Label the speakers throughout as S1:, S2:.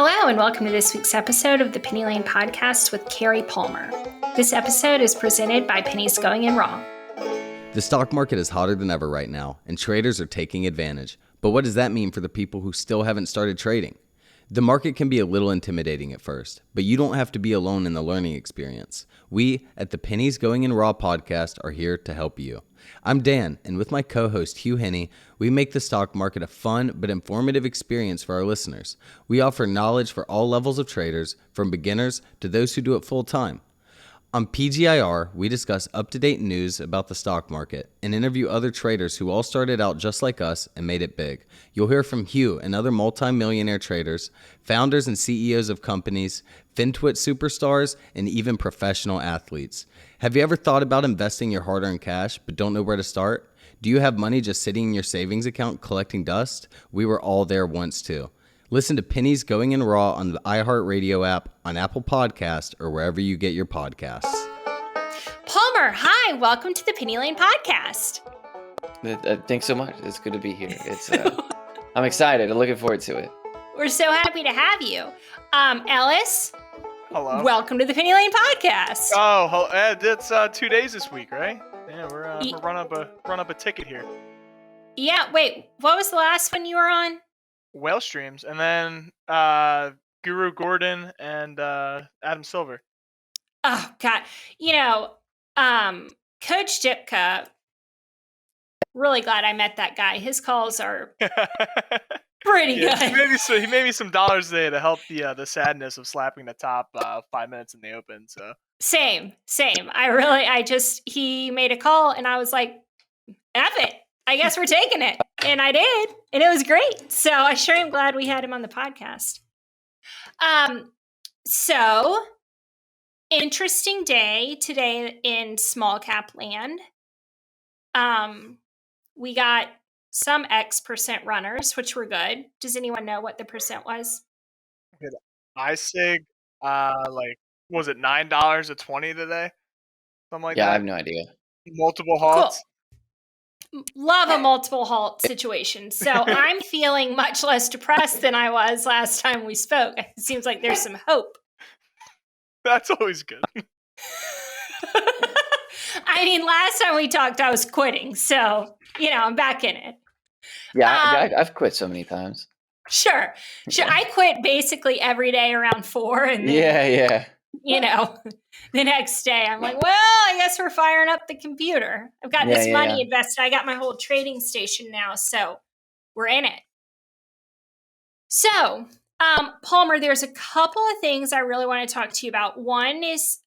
S1: Hello, and welcome to this week's episode of the Penny Lane Podcast with Cary Palmer. This episode is presented by Penny's Going in Raw.
S2: The stock market is hotter than ever right now, and traders are taking advantage. But what does that mean for the people who still haven't started trading? The market can be a little intimidating at first, but you don't have to be alone in the learning experience. We at the Penny's Going in Raw podcast are here to help you. I'm Dan, and with my co-host Hugh Henney, we make the stock market a fun but informative experience for our listeners. We offer knowledge for all levels of traders, from beginners to those who do it full time. On PGIR, we discuss up-to-date news about the stock market and interview other traders who all started out just like us and made it big. You'll hear from Hugh and other multi-millionaire traders, founders and CEOs of companies, FinTwit superstars, and even professional athletes. Have you ever thought about investing your hard-earned cash but don't know where to start? Do you have money just sitting in your savings account collecting dust? We were all there once too. Listen to Penny's Going in Raw on the iHeartRadio app, on Apple Podcast, or wherever you get your podcasts.
S1: Palmer, hi, welcome to the Penny Lane Podcast.
S3: Thanks so much. It's good to be here. I'm excited. I'm looking forward to it.
S1: We're so happy to have you. Ellis,
S4: hello.
S1: Welcome to the Penny Lane Podcast.
S4: Oh, it's 2 days this week, right? Yeah, we're run up a ticket here.
S1: Yeah, wait, what was the last one you were on?
S4: Whale streams, and then Guru Gordon and Adam Silver.
S1: Oh God, Coach Dipka. Really glad I met that guy. His calls are pretty good.
S4: He made me some dollars today to help the sadness of slapping the top 5 minutes in the Open. So
S1: same. He made a call, and I was like, F it. I guess we're taking it. And I did. And it was great. So I sure am glad we had him on the podcast. So interesting day today in small cap land. We got some X% runners, which were good. Does anyone know what the percent was?
S4: iSig, was it $9 a 20 today? Something like that.
S3: Yeah, I have no idea.
S4: Multiple halts.
S1: Cool. Love a multiple halt situation. So I'm feeling much less depressed than I was last time we spoke. It seems like there's some hope.
S4: That's always good.
S1: I mean, last time we talked, I was quitting. So, I'm back in it.
S3: Yeah, I've quit so many times.
S1: Sure. I quit basically every day around 4. And then,
S3: yeah.
S1: The next day I'm like, well, I guess we're firing up the computer. I've got this money invested. I got my whole trading station now, so we're in it. So, Palmer, there's a couple of things I really want to talk to you about. One is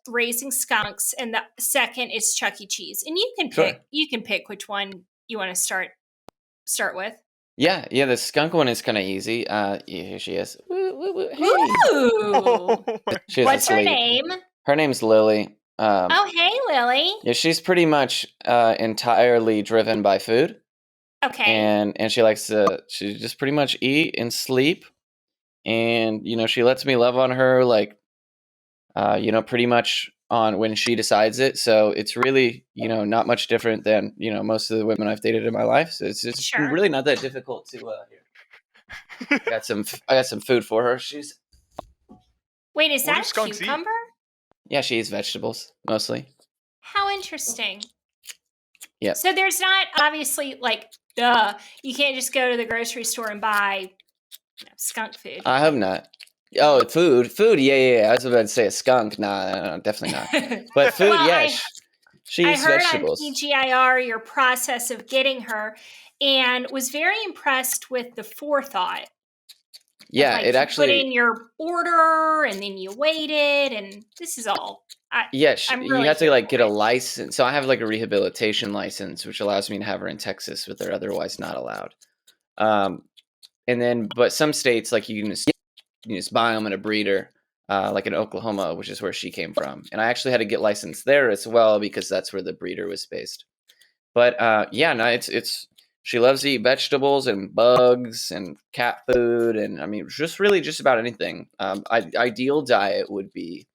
S1: raising skunks, and the second is Chuckey Cheese. And you can pick which one you want to start with.
S3: Yeah, the skunk one is kind of easy. Here she is. Woo, hey.
S1: Ooh. What's her name?
S3: Her name's Lily.
S1: Hey, Lily.
S3: Yeah, she's pretty much entirely driven by food.
S1: Okay.
S3: And she just pretty much eat and sleep. And, she lets me love on her, pretty much on when she decides it. So it's really, not much different than, most of the women I've dated in my life. So it's just really not that difficult to, I got some food for her.
S1: Wait, is that a cucumber?
S3: Yeah, she eats vegetables, mostly.
S1: How interesting.
S3: Yeah.
S1: So there's not, obviously, you can't just go to the grocery store and buy skunk food.
S3: I hope not. Oh, food, yeah. I was about to say a skunk. No, definitely not. But food, she eats vegetables.
S1: I heard on PGIR your process of getting her, and was very impressed with the forethought.
S3: Yeah, it actually
S1: put in your order, and then you waited, and this is all.
S3: You have to get a license. So I have a rehabilitation license, which allows me to have her in Texas, but they're otherwise not allowed. But some states you can just buy them in a breeder, like in Oklahoma, which is where she came from. And I actually had to get licensed there as well because that's where the breeder was based. But it's she loves to eat vegetables and bugs and cat food, and just about anything. Ideal diet would be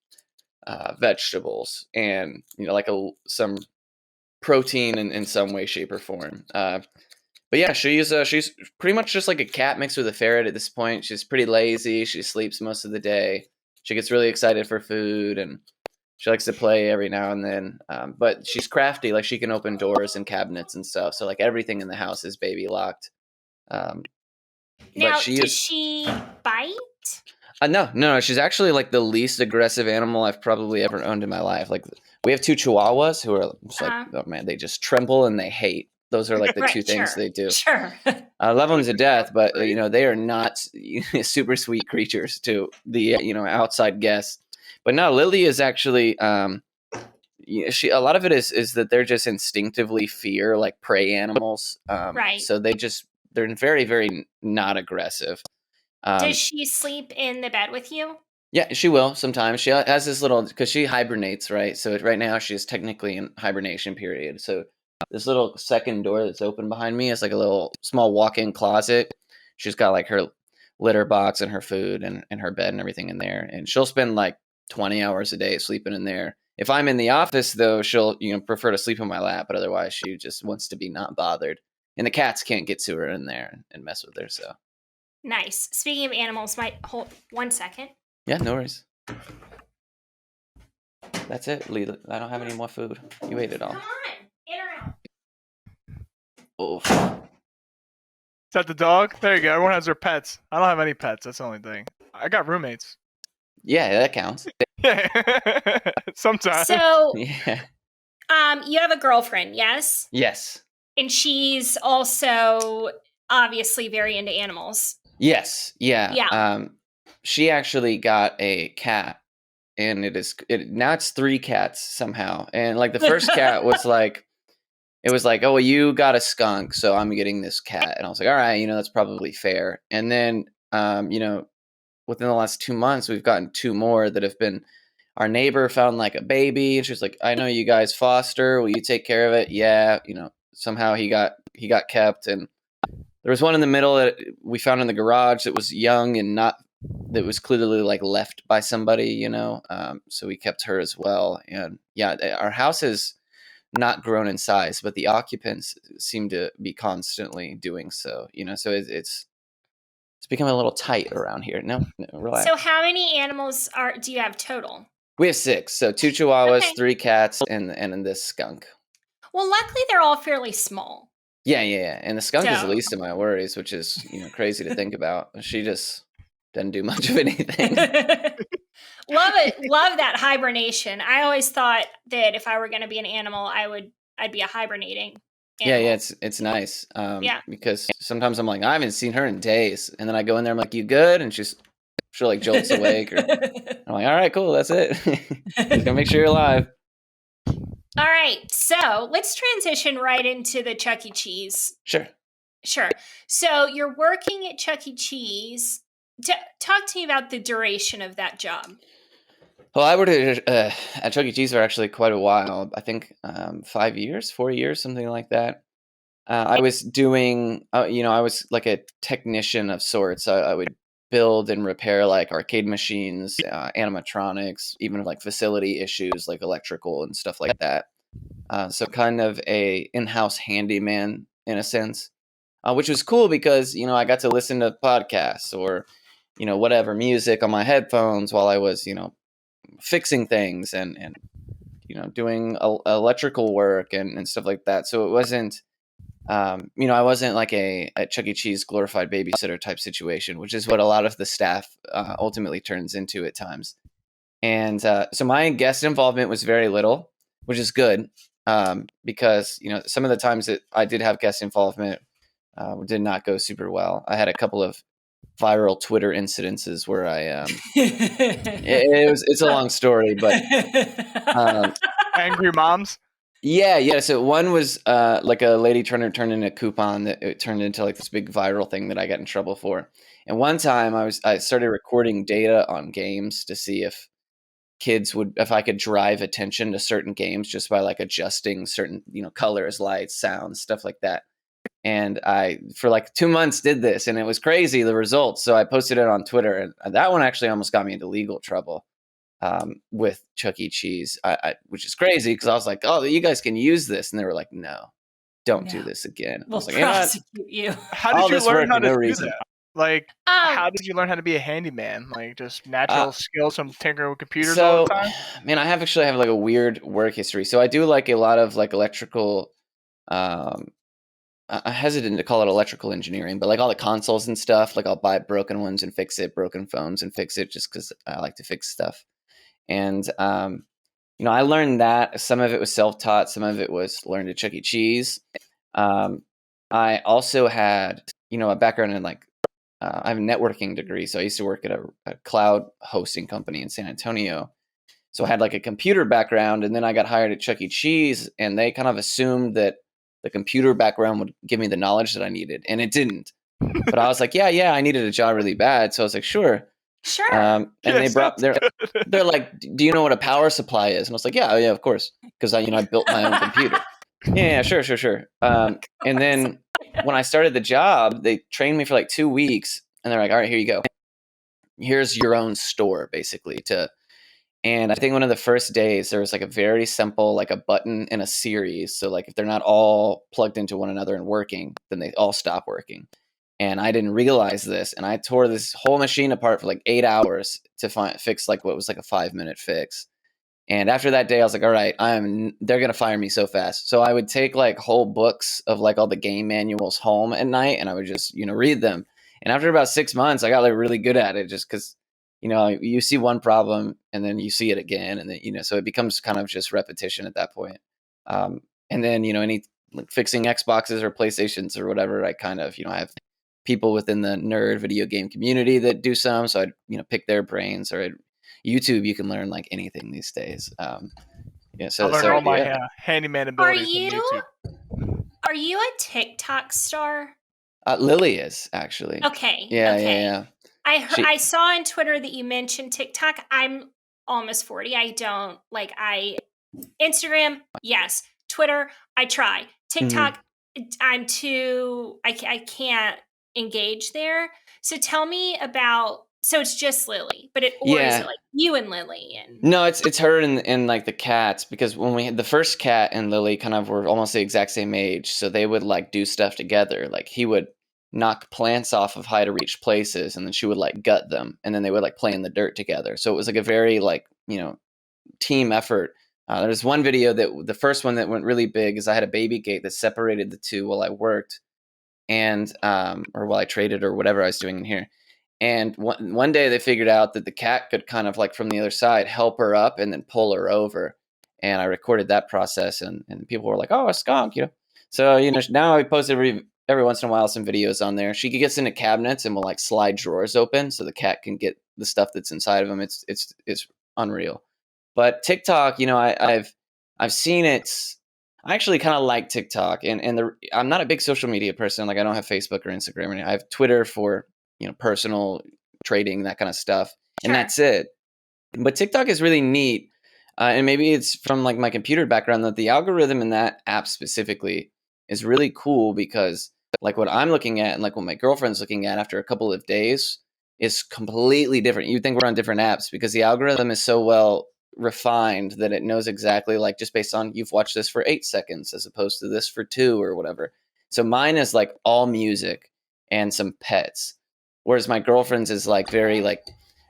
S3: vegetables and some protein in some way, shape, or form. But yeah, she's pretty much just like a cat mixed with a ferret at this point. She's pretty lazy. She sleeps most of the day. She gets really excited for food, and she likes to play every now and then. But she's crafty. Like, she can open doors and cabinets and stuff. So like everything in the house is baby locked.
S1: Now,
S3: But
S1: does she bite?
S3: No. She's actually like the least aggressive animal I've probably ever owned in my life. Like, we have 2 Chihuahuas who are just like, oh man, they just tremble and they hate. Those are like the 2 things they do.
S1: Sure.
S3: I love them to death, but they are not super sweet creatures to the outside guests. But no, Lily is actually she. A lot of it is that they're just instinctively fear like prey animals.
S1: Right.
S3: So they're very, very not aggressive.
S1: Does she sleep in the bed with you?
S3: Yeah, she will sometimes. She has this little, because she hibernates, right? So right now she's technically in hibernation period. So this little second door that's open behind me is like a little small walk-in closet. She's got like her litter box and her food and her bed and everything in there. And she'll spend like 20 hours a day sleeping in there. If I'm in the office, though, she'll prefer to sleep on my lap, but otherwise she just wants to be not bothered. And the cats can't get to her in there and mess with her. So
S1: nice. Speaking of animals, hold 1 second.
S3: yeah, no worries. That's it, Lila. I don't have any more food. You ate it all.
S1: Come on, in or out.
S3: Oof.
S4: Is that the dog? There you go. Everyone has their pets. I don't have any pets. That's the only thing. I got roommates.
S3: Yeah, that counts.
S4: Yeah. Sometimes.
S1: So,
S3: Yeah.
S1: You have a girlfriend, yes?
S3: Yes.
S1: And she's also obviously very into animals.
S3: Yes. Yeah.
S1: Yeah.
S3: She actually got a cat, and now it's 3 cats somehow. And like the first cat was like, it was like, oh, well, you got a skunk, so I'm getting this cat. And I was like, all right, that's probably fair. And then, within the last 2 months, we've gotten 2 more that have been, our neighbor found like a baby, and she's like, I know you guys foster. Will you take care of it? Yeah. Somehow he got kept. And there was one in the middle that we found in the garage that was young and that was clearly like left by somebody, so we kept her as well. And yeah, our house has not grown in size, but the occupants seem to be constantly doing so, so it's becoming a little tight around here. No, relax.
S1: So how many animals do you have total?
S3: We have 6. So 2 Chihuahuas,
S1: Okay.
S3: 3 cats, and this skunk.
S1: Well, luckily they're all fairly small.
S3: Yeah. And the skunk is the least of my worries, which is, crazy to think about. She just doesn't do much of anything.
S1: Love it. Love that hibernation. I always thought that if I were going to be an animal, I'd be a hibernating animal.
S3: Yeah, it's nice.
S1: Yeah.
S3: Because sometimes I'm like, I haven't seen her in days, and then I go in there, I'm like, you good? And she'll like jolts awake, or I'm like, all right, cool, that's it. Just gotta make sure you're alive.
S1: All right, so let's transition right into the Chuckey Cheese.
S3: Sure.
S1: So you're working at Chuckey Cheese. Talk to me about the duration of that job.
S3: Well, I worked at Chuckey Cheese for actually quite a while. I think 5 years, 4 years, something like that. I was doing, I was like a technician of sorts. I would build and repair like arcade machines, animatronics, even like facility issues like electrical and stuff like that. So kind of a in-house handyman in a sense, which was cool because, I got to listen to podcasts or, whatever music on my headphones while I was, fixing things and doing electrical work and stuff like that. So it wasn't, I wasn't like a Chuck E. Cheese glorified babysitter type situation, which is what a lot of the staff ultimately turns into at times. And so my guest involvement was very little, which is good because, some of the times that I did have guest involvement did not go super well. I had a couple of viral Twitter incidences where I it's a long story, but
S4: angry moms.
S3: Yeah. So one was like a lady trying to turn in a coupon that it turned into like this big viral thing that I got in trouble for. And one time I started recording data on games to see if I could drive attention to certain games just by like adjusting certain, colors, lights, sounds, stuff like that. And I, for like 2 months, did this, and it was crazy, the results. So I posted it on Twitter, and that one actually almost got me into legal trouble with Chuck E. Cheese, which is crazy because I was like, oh, you guys can use this. And they were like, no. don't do this again. I
S1: We'll
S3: was like, you know what?
S1: prosecute you.
S4: How
S3: All
S4: did you
S3: this
S4: learn
S3: work
S4: how
S3: for
S4: to
S3: no
S4: do
S3: reason.
S4: that? Like, how did you learn how to be a handyman? Like, just natural skills from tinkering with computers all the time?
S3: Man, I actually have like a weird work history. So I do like a lot of like electrical, I'm hesitant to call it electrical engineering, but like all the consoles and stuff, like I'll buy broken ones and fix it, broken phones and fix it, just because I like to fix stuff. And I learned that. Some of it was self-taught, some of it was learned at Chuckey Cheese. I also had, a background in like, I have a networking degree, so I used to work at a cloud hosting company in San Antonio. So I had like a computer background, and then I got hired at Chuckey Cheese, and they kind of assumed that the computer background would give me the knowledge that I needed, and it didn't. But I was like, yeah, I needed a job really bad, so I was like, sure. And they brought they're like, do you know what a power supply is? And I was like, yeah, of course, because I built my own computer. Yeah, sure. And then when I started the job, they trained me for like 2 weeks, and they're like, all right, here you go. Here's your own store, basically. And I think one of the first days there was like a very simple, like a button in a series. So like if they're not all plugged into one another and working, then they all stop working. And I didn't realize this, and I tore this whole machine apart for like 8 hours to fix like what was like a 5-minute fix. And after that day, I was like, all right, they're going to fire me so fast. So I would take like whole books of like all the game manuals home at night, and I would just, read them. And after about 6 months, I got like really good at it, just because, you see one problem and then you see it again. And then, so it becomes kind of just repetition at that point. And then, any like fixing Xboxes or PlayStations or whatever, I kind of, I have people within the nerd video game community that do some. So I'd, pick their brains, or YouTube, you can learn like anything these days.
S4: I learned all my handyman abilities from YouTube.
S1: Are you a TikTok star?
S3: Lily is, actually.
S1: Okay.
S3: Yeah.
S1: I saw on Twitter that you mentioned TikTok. I'm almost 40. I don't Instagram, yes. Twitter, I try. TikTok, I'm too, I can't engage there. So tell me about, so it's just Lily, but is it like you and Lily?
S3: No, it's her and like the cats, because when we had the first cat and Lily kind of were almost the exact same age. So they would like do stuff together. Like he would knock plants off of high to reach places, and then she would like gut them, and then they would like play in the dirt together. So it was like a very like, team effort. There's one video that the first one that went really big is I had a baby gate that separated the two while I worked, and or while I traded or whatever I was doing in here. And one day they figured out that the cat could kind of like from the other side help her up and then pull her over. And I recorded that process, and people were like, oh, a skunk, So, now I post every once in a while some videos on there. She gets into cabinets and will like slide drawers open so the cat can get the stuff that's inside of them. It's unreal. But TikTok, I've seen it. I actually kind of like TikTok, and I'm not a big social media person. Like I don't have Facebook or Instagram. I have Twitter for personal trading, that kind of stuff, and that's it. But TikTok is really neat, and maybe it's from like my computer background that the algorithm in that app specifically is really cool, because like what I'm looking at and like what my girlfriend's looking at after a couple of days is completely different. You'd think we're on different apps because the algorithm is so well refined that it knows exactly, like just based on you've watched this for 8 seconds as opposed to this for 2 or whatever. So mine is like all music and some pets, whereas my girlfriend's is like very like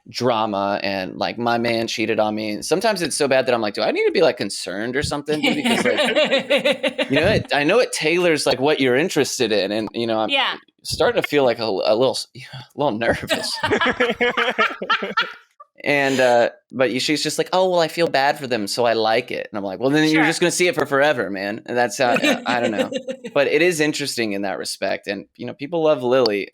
S3: drama and like my man cheated on me. And sometimes it's so bad that I'm like, do I need to be like concerned or something? Because like, I know it tailors like what you're interested in, and I'm starting to feel like a little nervous. And but she's just like, oh well, I feel bad for them, so I like it. And I'm like, well, then you're just gonna see it for forever, man. And that's how I don't know, but it is interesting in that respect. And people love Lily,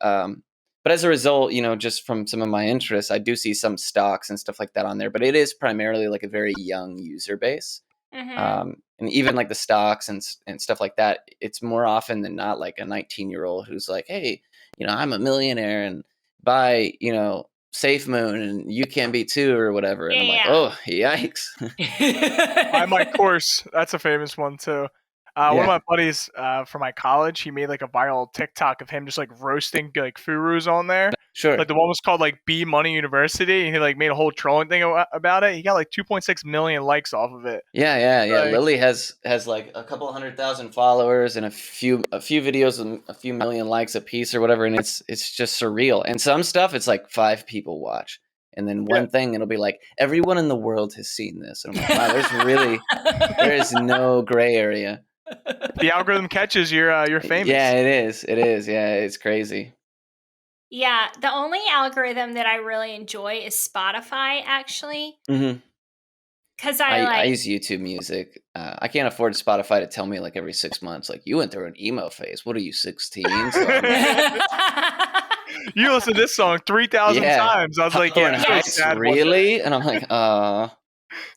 S3: but as a result, just from some of my interests, I do see some stocks and stuff like that on there, but it is primarily like a very young user base. And even like the stocks and stuff like that, it's more often than not like a 19-year-old who's like, hey, I'm a millionaire and buy Safe Moon and you can be too or whatever. And I'm like, oh, yikes.
S4: Buy my course. That's a famous one too. One of my buddies from my college, he made like a viral TikTok of him just like roasting like Furus on there.
S3: Sure.
S4: Like the one was called like B Money University, and he like made a whole trolling thing about it. He got like 2.6 million likes off of it.
S3: Yeah.
S4: Like,
S3: Lily has like a couple 100,000 followers and a few videos and a few million likes a piece or whatever, and it's just surreal. And some stuff it's like 5 people watch, and then one thing it'll be like everyone in the world has seen this. And I'm like, wow, there is no gray area.
S4: The algorithm catches you're famous.
S3: Yeah, it is. Yeah, it's crazy.
S1: Yeah, the only algorithm that I really enjoy is Spotify, actually.
S3: Mm-hmm.
S1: Because
S3: I use YouTube Music. I can't afford Spotify to tell me like every 6 months, like you went through an emo phase. What are you, 16? So
S4: you listened to this song 3,000 times. I was like,
S3: really? And I'm like,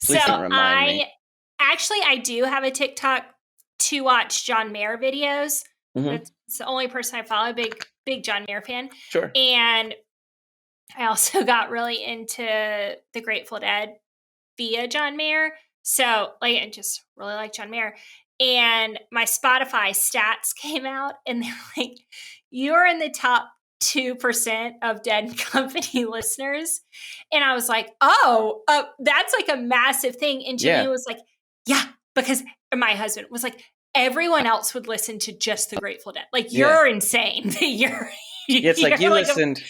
S3: please don't remind me.
S1: I do have a TikTok to watch John Mayer videos.
S3: Mm-hmm.
S1: It's the only person I follow. Big John Mayer fan.
S3: Sure.
S1: And I also got really into the Grateful Dead via John Mayer. So I just really like John Mayer. And my Spotify stats came out, and they're like, you're in the top 2% of Dead Company listeners. And I was like, oh, that's like a massive thing. And Jimmy was like, yeah, because my husband was like, everyone else would listen to just the Grateful Dead. Like, you're insane.
S3: It's like you listened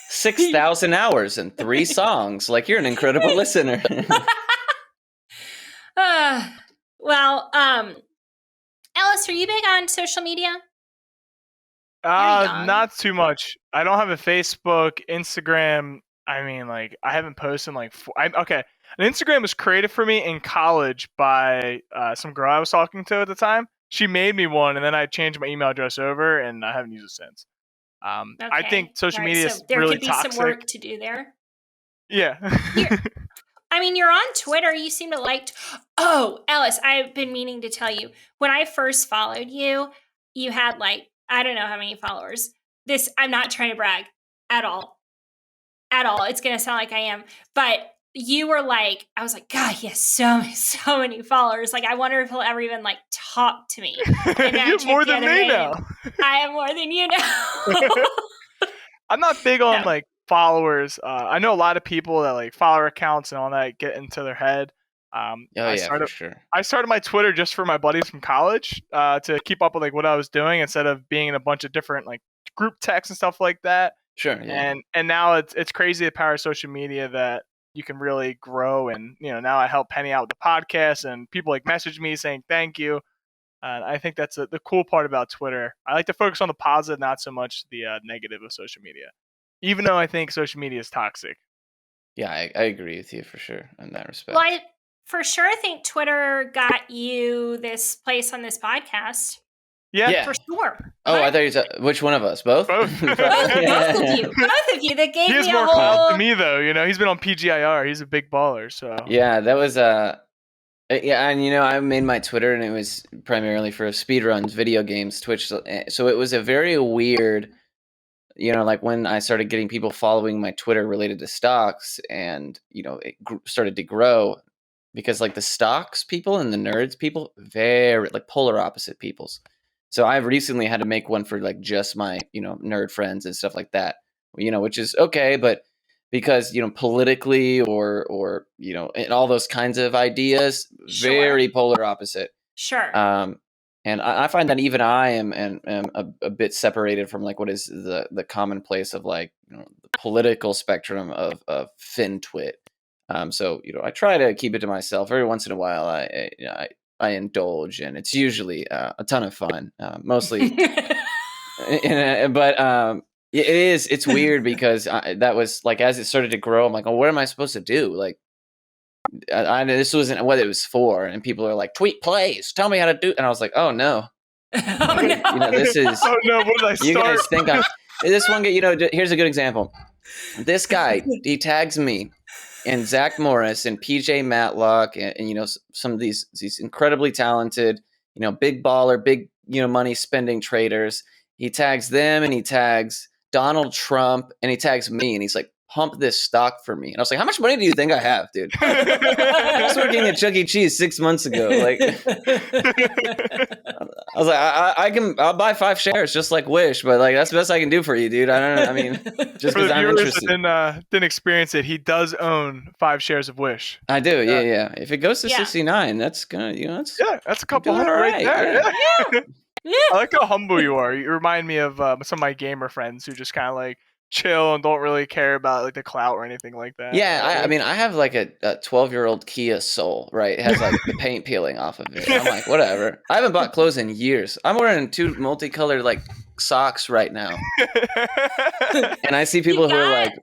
S3: 6,000 hours and 3 songs. Like, you're an incredible listener.
S1: Well, Ellis, are you big on social media?
S4: Not too much. I don't have a Facebook, Instagram. I mean, like, I haven't posted like okay. An Instagram was created for me in college by some girl I was talking to at the time. She made me one, and then I changed my email address over, and I haven't used it since. I think social media is really toxic.
S1: There could be some work to do there.
S4: Yeah.
S1: I mean, you're on Twitter. You seem to like... Oh, Ellis, I've been meaning to tell you. When I first followed you, you had like, I don't know how many followers. I'm not trying to brag at all. At all. It's going to sound like I am. But you were like, I was like, God, he has so many followers. Like, I wonder if he'll ever even like talk to me.
S4: You have more than me now.
S1: I have more than you now.
S4: I'm not big on like followers. I know a lot of people that like follower accounts and all that get into their head. For sure. I started my Twitter just for my buddies from college to keep up with like what I was doing instead of being in a bunch of different like group texts and stuff like that.
S3: Sure. Yeah.
S4: And now it's crazy the power of social media that you can really grow. And now I help Penny out with the podcast, and people like message me saying thank you. I think that's the cool part about Twitter. I like to focus on the positive, not so much the negative of social media, even though I think social media is toxic.
S3: Yeah, I agree with you for sure in that respect.
S1: Well, I for sure think Twitter got you this place on this podcast.
S4: Yeah,
S1: for sure.
S3: Oh, I thought you said which one of us? Both?
S1: Both of you. Both of you. That gave me a whole... He has more
S4: clout to me, though. He's been on PGIR. He's a big baller. So
S3: yeah, that was yeah, and I made my Twitter, and it was primarily for speedruns, video games, Twitch. So it was a very weird, like when I started getting people following my Twitter related to stocks, and it started to grow, because like the stocks people and the nerds people, very like polar opposite peoples. So I've recently had to make one for like just my, nerd friends and stuff like that, which is okay. But because, politically or, and all those kinds of ideas, very polar opposite.
S1: Sure.
S3: And I find that even I am a bit separated from like what is the commonplace of like, the political spectrum of FinTwit. So, I try to keep it to myself. Every once in a while, I indulge, and it's usually a ton of fun, mostly. But it's weird because that was like, as it started to grow, I'm like, oh, what am I supposed to do? Like, this wasn't what it was for. And people are like, tweet plays, tell me how to do. And I was like, oh no. This is,
S4: oh no, what did I start?
S3: You guys think this one, here's a good example. This guy, he tags me and Zach Morris and PJ Matlock and some of these incredibly talented, big baller, big, money spending traders. He tags them, and he tags Donald Trump, and he tags me, and he's like, pump this stock for me. And I was like, how much money do you think I have, dude? I was working at Chuckey Cheese 6 months ago. Like, I was like, I'll buy 5 shares just like Wish, but like, that's the best I can do for you, dude. I mean, just
S4: For
S3: because
S4: the
S3: I'm
S4: viewers
S3: interested.
S4: that didn't experience it, he does own 5 shares of Wish.
S3: I do. Yeah. If it goes to
S1: Yeah.
S3: 69, that's gonna,
S4: That's a couple
S3: doing
S4: hundred
S3: all
S4: right there.
S3: right,
S1: Yeah.
S4: I like how humble you are. You remind me of some of my gamer friends who just kind of like chill and don't really care about like the clout or anything like that.
S3: Yeah, I mean, I have like a 12-year-old Kia Soul, right? It has like the paint peeling off of it. I'm like, whatever. I haven't bought clothes in years. I'm wearing 2 multicolored like socks right now, and I see people who are like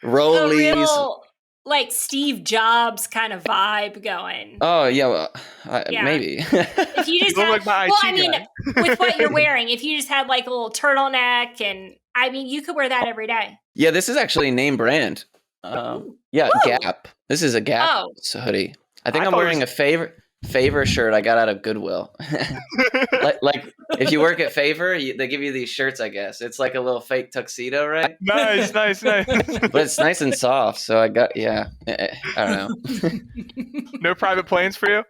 S1: A
S3: rollies.
S1: real like Steve Jobs kind of vibe going.
S3: Oh yeah, well,
S1: Yeah.
S3: maybe.
S1: If you just
S4: You
S1: had,
S4: look like my
S1: well,
S4: IT
S1: I mean,
S4: guy.
S1: with what you're wearing, if you just had like a little turtleneck, and I mean, you could wear that every day.
S3: Yeah, this is actually name brand. Yeah,
S1: Woo.
S3: Gap. This is a Gap hoodie. I think I'm wearing a Favor shirt I got out of Goodwill. like if you work at Favor, they give you these shirts, I guess. It's like a little fake tuxedo, right?
S4: Nice.
S3: But it's nice and soft, so I got, I don't know.
S4: No private planes for you?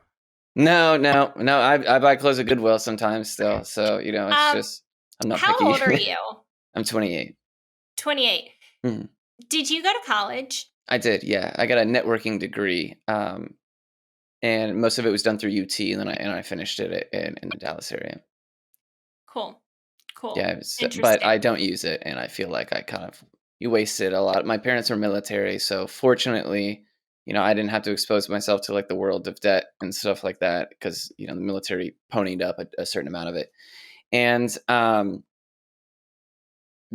S3: No, I buy clothes at Goodwill sometimes still, so, it's just, I'm not
S1: How
S3: picky.
S1: old are you?
S3: I'm 28.
S1: 28.
S3: Mhm.
S1: Did you go to college?
S3: I did, yeah. I got a networking degree, and most of it was done through UT, and then I finished it in the Dallas area.
S1: Cool.
S3: Yeah, but I don't use it, and I feel like you wasted a lot. My parents were military, so fortunately, I didn't have to expose myself to like the world of debt and stuff like that, because the military ponied up a certain amount of it, and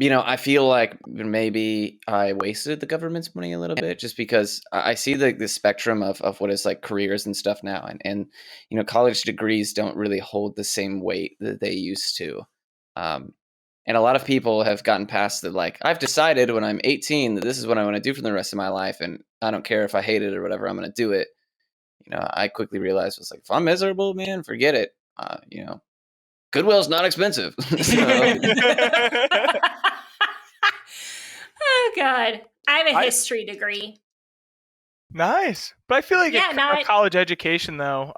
S3: I feel like maybe I wasted the government's money a little bit, just because I see the spectrum of what is like careers and stuff now, and college degrees don't really hold the same weight that they used to. And a lot of people have gotten past the, like, I've decided when I'm 18 that this is what I want to do for the rest of my life, and I don't care if I hate it or whatever, I'm going to do it. I quickly realized, was like, if I'm miserable, man, forget it. Goodwill's not expensive.
S1: Oh God, I have a history degree.
S4: Nice, but I feel like
S1: Yeah,
S4: a college education though,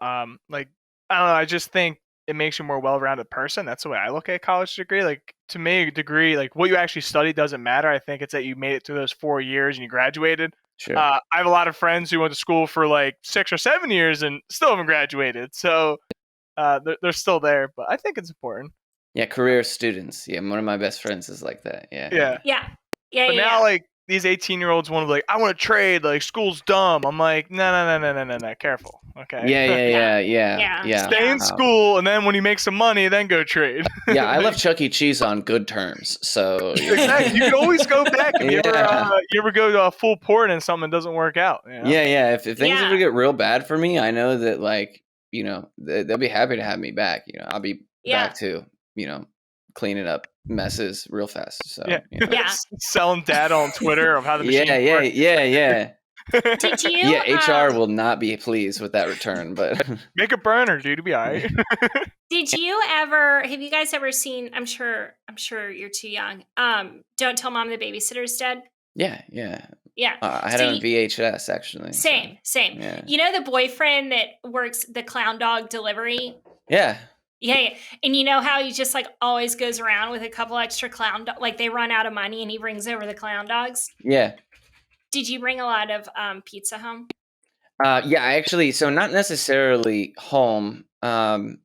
S4: like, I don't know, I just think it makes you a more well-rounded person. That's the way I look at a college degree. Like, to me, a degree, like what you actually study doesn't matter. I think it's that you made it through those 4 years and you graduated.
S3: Sure.
S4: I have a lot of friends who went to school for like 6 or 7 years and still haven't graduated. So they're still there, but I think it's important.
S3: Yeah, career students. Yeah, one of my best friends is like that. Yeah.
S4: But now, like, these 18-year-olds want to be like, I want to trade. Like, school's dumb. I'm like, no. Careful. Okay.
S3: Yeah.
S4: Stay in school, and then when you make some money, then go trade.
S3: Yeah, I left Chuckey Cheese on good terms. So
S4: exactly, you can always go back if you ever go to a full port and something doesn't work out.
S3: Yeah. If things ever get real bad for me, I know that, like, they'll be happy to have me back. I'll be back to cleaning up messes real fast. So
S4: selling data on Twitter of how the machine works.
S3: Yeah.
S1: Did you?
S3: Yeah, HR will not be pleased with that return, but
S4: make a burner, dude. It'll be all right.
S1: Did you have you guys ever seen, I'm sure you're too young, Don't Tell Mom the Babysitter's Dead?
S3: Yeah. I had it on VHS, actually.
S1: Same.
S3: Yeah.
S1: You know the boyfriend that works the clown dog delivery?
S3: Yeah.
S1: Yeah. And you know how he just like always goes around with a couple extra clown dogs, like they run out of money and he brings over the clown dogs?
S3: Yeah.
S1: Did you bring a lot of pizza home?
S3: Yeah, actually, so not necessarily home. When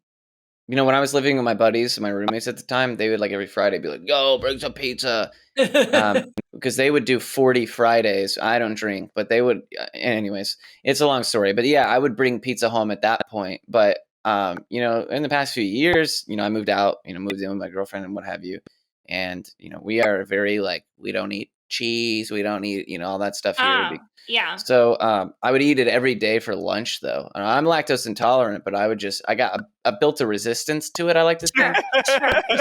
S3: I was living with my buddies, my roommates at the time, they would like every Friday be like, yo, bring some pizza. Because they would do 40 Fridays. I don't drink, but they would. Anyways, it's a long story. But yeah, I would bring pizza home at that point. But, in the past few years, I moved out, moved in with my girlfriend and what have you. And, we are very like, we don't eat cheese. We don't eat, all that stuff here.
S1: Yeah.
S3: So I would eat it every day for lunch, though. I'm lactose intolerant, but I got built a resistance to it, I like to think.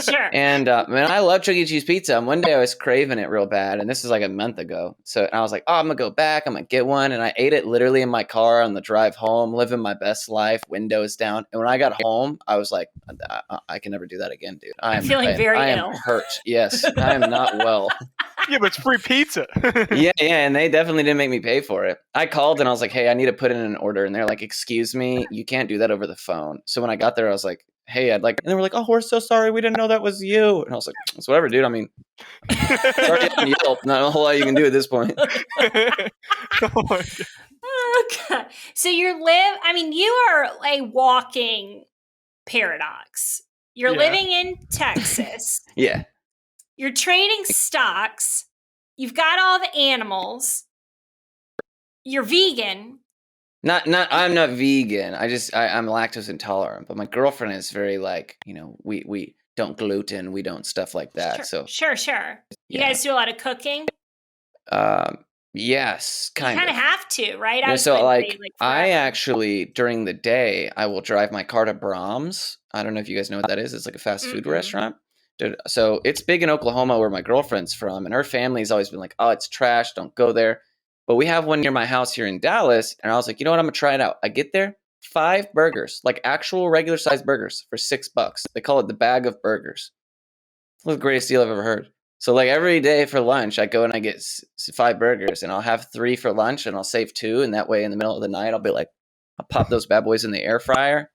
S1: Sure.
S3: And man, I love Chuckey Cheese pizza. And one day I was craving it real bad, and this is like a month ago. So I was like, oh, I'm gonna go back. I'm gonna get one, and I ate it literally in my car on the drive home, living my best life, windows down. And when I got home, I was like, I can never do that again, dude.
S1: I'm feeling very ill.
S3: I am hurt. Yes, I am not well.
S4: Yeah, but it's free pizza.
S3: Yeah, and they definitely didn't make me pay for it. I called and I was like, hey, I need to put in an order. And they're like, excuse me, you can't do that over the phone. So when I got there, I was like, hey, and they were like, oh, we're so sorry. We didn't know that was you. And I was like, it's whatever, dude. I mean, sorry on Yelp. Not a whole lot you can do at this point.
S4: Oh my God.
S1: Okay. So you are a walking paradox. You're living in Texas.
S3: Yeah.
S1: You're trading stocks. You've got all the animals. You're vegan.
S3: I'm not vegan. I'm lactose intolerant, but my girlfriend is very like, we don't gluten, we don't stuff like that.
S1: Sure. You guys do a lot of cooking?
S3: Yes, kind
S1: of have to, right?
S3: I actually, during the day, I will drive my car to Brahms. I don't know if you guys know what that is. It's like a fast food restaurant. Dude, so it's big in Oklahoma where my girlfriend's from, and her family's always been like, oh, it's trash, don't go there. But we have one near my house here in Dallas, and I was like, you know what, I'm gonna try it out. I get there, 5 burgers, like actual regular sized burgers for $6. They call it the bag of burgers. It's the greatest deal I've ever heard. So like every day for lunch, I go and I get 5 burgers, and I'll have 3 for lunch, and I'll save 2, and that way in the middle of the night, I'll be like, I'll pop those bad boys in the air fryer.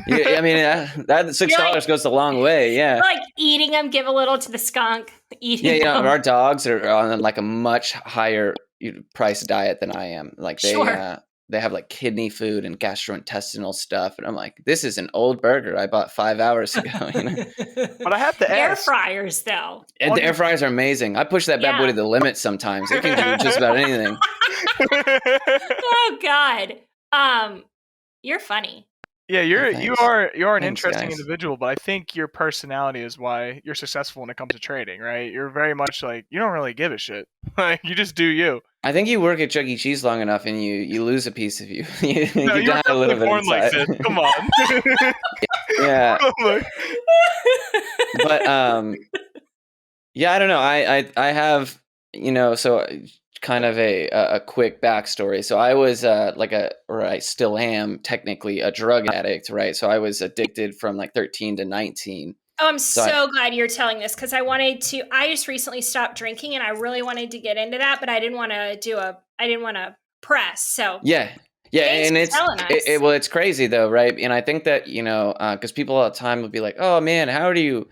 S3: Yeah, I mean, that $6 goes a long way. Yeah,
S1: you're like eating them, give a little to the skunk.
S3: Them. Our dogs are on like a much higher price diet than I am. Like they have like kidney food and gastrointestinal stuff, and I'm like, this is an old burger I bought 5 hours ago.
S4: But I have to ask.
S1: Air fryers, though.
S3: And the air fryers are amazing. I push that bad boy to the limit sometimes. It can do just about anything.
S1: Oh God, you're funny.
S4: Yeah, you are an
S3: Thanks,
S4: interesting
S3: guys.
S4: individual, but I think your personality is why you're successful when it comes to trading, right? You're very much like, you don't really give a shit. Like, you just do you.
S3: I think you work at Chuck E. Cheese long enough and you lose a piece of you.
S4: No,
S3: you die a little bit
S4: born like
S3: inside.
S4: this. Come on.
S3: Yeah. But yeah, I don't know. I have, so kind of a quick backstory. So I was or I still am technically a drug addict, right? So I was addicted from like 13 to 19.
S1: Oh, I'm so glad you're telling this because I just recently stopped drinking and I really wanted to get into that, but I didn't want to press. So
S3: yeah. And it's crazy though, right? And I think that, because people all the time would be like, oh man, how do you,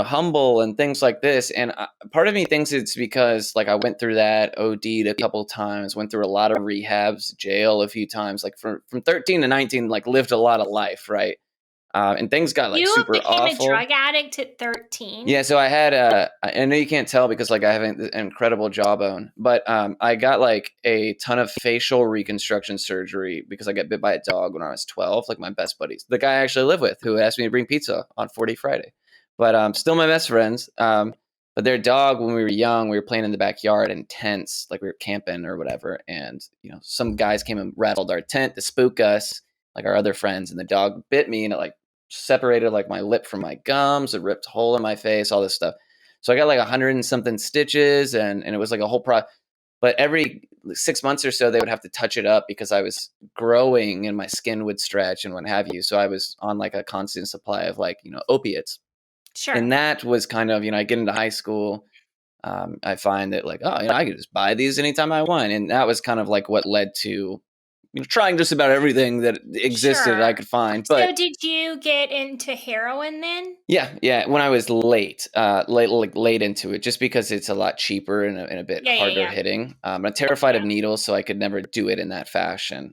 S3: humble and things like this. And part of me thinks it's because like I went through that, OD'd a couple times, went through a lot of rehabs, jail a few times, like from 13 to 19, like lived a lot of life, right? And things got like super awful.
S1: You became a drug addict at 13?
S3: Yeah, so I had I know you can't tell because like I have an incredible jawbone, but I got like a ton of facial reconstruction surgery because I got bit by a dog when I was 12, like my best buddies. The guy I actually live with who asked me to bring pizza on 40 Friday. But still my best friends. But their dog, when we were young, we were playing in the backyard in tents, like we were camping or whatever. And, some guys came and rattled our tent to spook us, like our other friends. And the dog bit me and it like separated like my lip from my gums. It ripped a hole in my face, all this stuff. So I got like 100 and something stitches and it was like a whole but every 6 months or so, they would have to touch it up because I was growing and my skin would stretch and what have you. So I was on like a constant supply of like, opiates.
S1: Sure.
S3: And that was kind of, I get into high school. I find that like, I could just buy these anytime I want. And that was kind of like what led to, trying just about everything that existed I could find. But
S1: so did you get into heroin then?
S3: Yeah. When I was late into it, just because it's a lot cheaper and a bit harder hitting. I'm terrified of needles, so I could never do it in that fashion.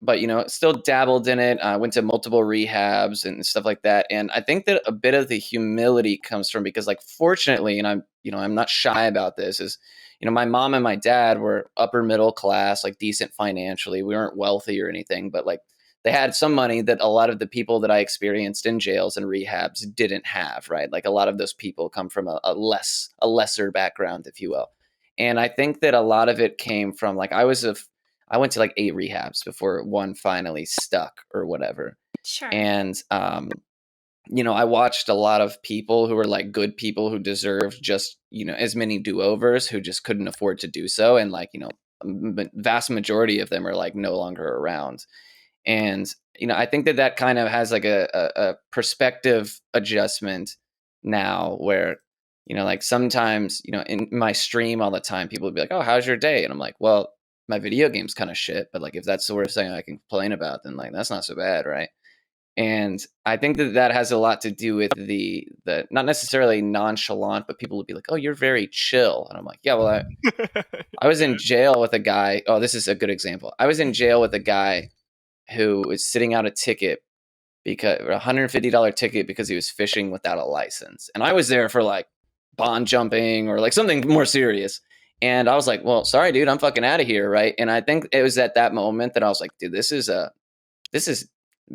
S3: But still dabbled in it. I went to multiple rehabs and stuff like that. And I think that a bit of the humility comes from because, like, fortunately, and I'm not shy about this, is my mom and my dad were upper middle class, like decent financially. We weren't wealthy or anything, but like they had some money that a lot of the people that I experienced in jails and rehabs didn't have, right? Like a lot of those people come from a lesser background, if you will. And I think that a lot of it came from like I went to like 8 rehabs before one finally stuck or whatever.
S1: Sure.
S3: And, I watched a lot of people who were like good people who deserved just, as many do-overs who just couldn't afford to do so. And like, vast majority of them are like no longer around. And, I think that kind of has like a perspective adjustment now where, like sometimes, in my stream all the time, people would be like, oh, how's your day? And I'm like, well, my video game's kind of shit. But like, if that's the worst thing I can complain about, then like, that's not so bad. Right. And I think that has a lot to do with the not necessarily nonchalant, but people would be like, oh, you're very chill. And I'm like, yeah, well, I was in jail with a guy. Oh, this is a good example. I was in jail with a guy who was sitting out a ticket because $150 ticket because he was fishing without a license. And I was there for like bond jumping or like something more serious. And I was like, well, sorry, dude, I'm fucking out of here. Right. And I think it was at that moment that I was like, dude, this is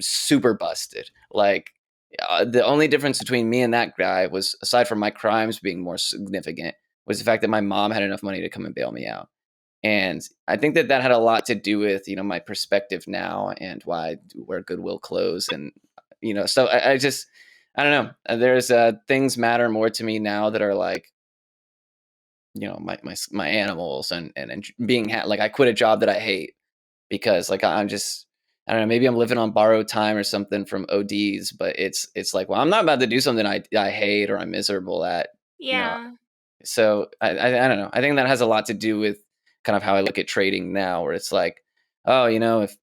S3: super busted. Like the only difference between me and that guy was, aside from my crimes being more significant, was the fact that my mom had enough money to come and bail me out. And I think that had a lot to do with, my perspective now and why I wear Goodwill clothes. And, so I don't know. There's things matter more to me now that are like, my animals and being like, I quit a job that I hate because like, I don't know, maybe I'm living on borrowed time or something from ODs, but it's like, well, I'm not about to do something I hate or I'm miserable at.
S1: Yeah.
S3: So I don't know. I think that has a lot to do with kind of how I look at trading now, where it's like, oh, if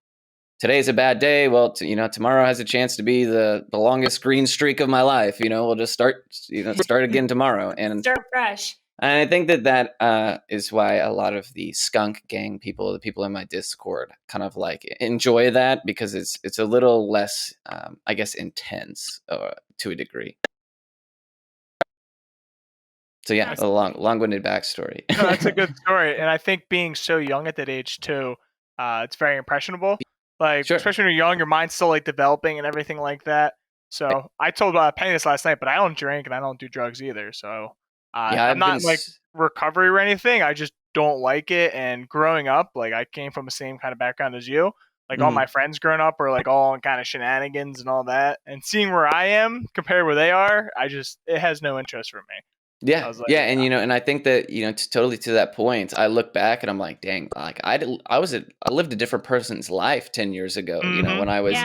S3: today's a bad day, well, tomorrow has a chance to be the longest green streak of my life. We'll just start again tomorrow and
S1: start fresh.
S3: And I think that is why a lot of the skunk gang people, the people in my Discord, kind of like enjoy that because it's a little less, I guess, intense to a degree. So yeah, a long-winded backstory.
S4: No, that's a good story, and I think being so young at that age too, it's very impressionable. Like,
S3: Sure.
S4: especially when you're young, your mind's still like developing and everything like that. So I told Penny this last night, but I don't drink and I don't do drugs either. So
S3: Yeah,
S4: I'm not in like recovery or anything. I just don't like it. And growing up, like I came from the same kind of background as you. Like all my friends growing up are like all in kind of shenanigans and all that. And seeing where I am compared where they are, it has no interest for me.
S3: Yeah,
S4: like,
S3: yeah, and and I think that totally to that point, I look back and I'm like, dang, like I lived a different person's life 10 years ago. When I was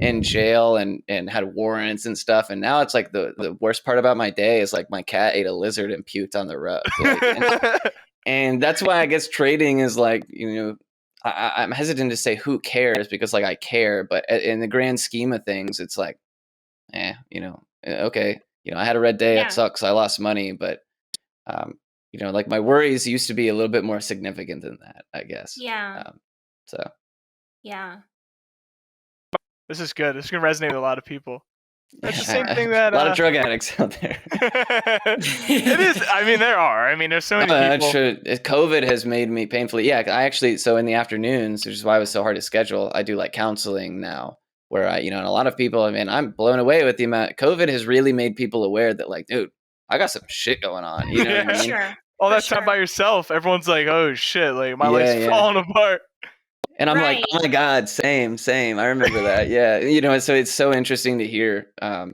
S3: in jail and had warrants and stuff, and now it's like the worst part about my day is like my cat ate a lizard and puked on the rug, and that's why I guess trading is like I'm hesitant to say who cares because like I care, but in the grand scheme of things, it's like, okay. I had a red day. It sucks. I lost money, but like my worries used to be a little bit more significant than that, I guess.
S1: Yeah.
S3: So.
S1: Yeah.
S4: This is good. This is gonna resonate with a lot of people. That's the same thing that
S3: a lot of drug addicts out there.
S4: It is. I mean, there are. I mean, there's so many people.
S3: COVID has made me painfully. Yeah, I actually. So in the afternoons, which is why it was so hard to schedule, I do like counseling now. Where and a lot of people, I mean, I'm blown away with the amount. COVID has really made people aware that, like, dude, I got some shit going on. You know what I mean?
S1: Sure.
S4: All that time by yourself, everyone's like, oh shit, like my life's falling apart.
S3: And I'm like, oh my god, same. I remember that. Yeah, so it's so interesting to hear.
S4: Now,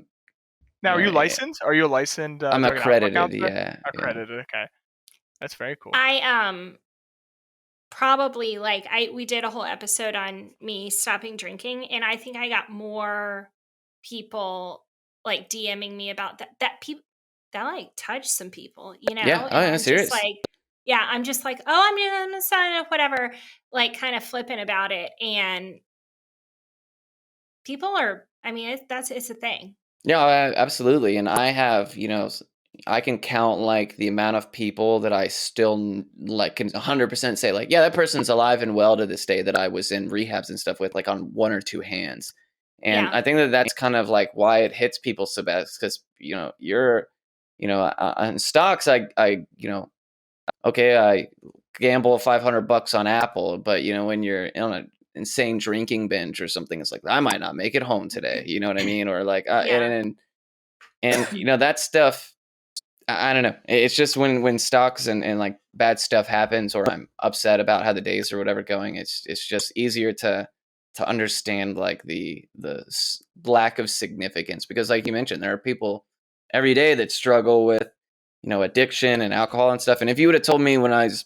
S4: are you licensed? Are you a licensed?
S3: I'm accredited. Yeah,
S4: accredited. Okay, that's very cool.
S1: I probably we did a whole episode on me stopping drinking, and I think I got more people like DMing me about that people that like touched some people,
S3: Yeah, oh yeah, serious.
S1: I'm just like, oh, I'm gonna sign up, whatever, like kind of flipping about it, and people are, I mean, it's a thing.
S3: Yeah, absolutely, and I have, I can count like the amount of people that I still like can 100% say like, yeah, that person's alive and well to this day that I was in rehabs and stuff with like on one or two hands. And I think that's kind of like why it hits people so bad because, you're, on stocks, I gamble $500 on Apple, but when you're on an insane drinking binge or something, it's like, I might not make it home today. You know what I mean? Or like, and that stuff, I don't know. It's just when stocks and like bad stuff happens, or I'm upset about how the days or whatever going, it's just easier to to understand like the lack of significance, because like you mentioned, there are people every day that struggle with, you know, addiction and alcohol and stuff. And if you would have told me when I was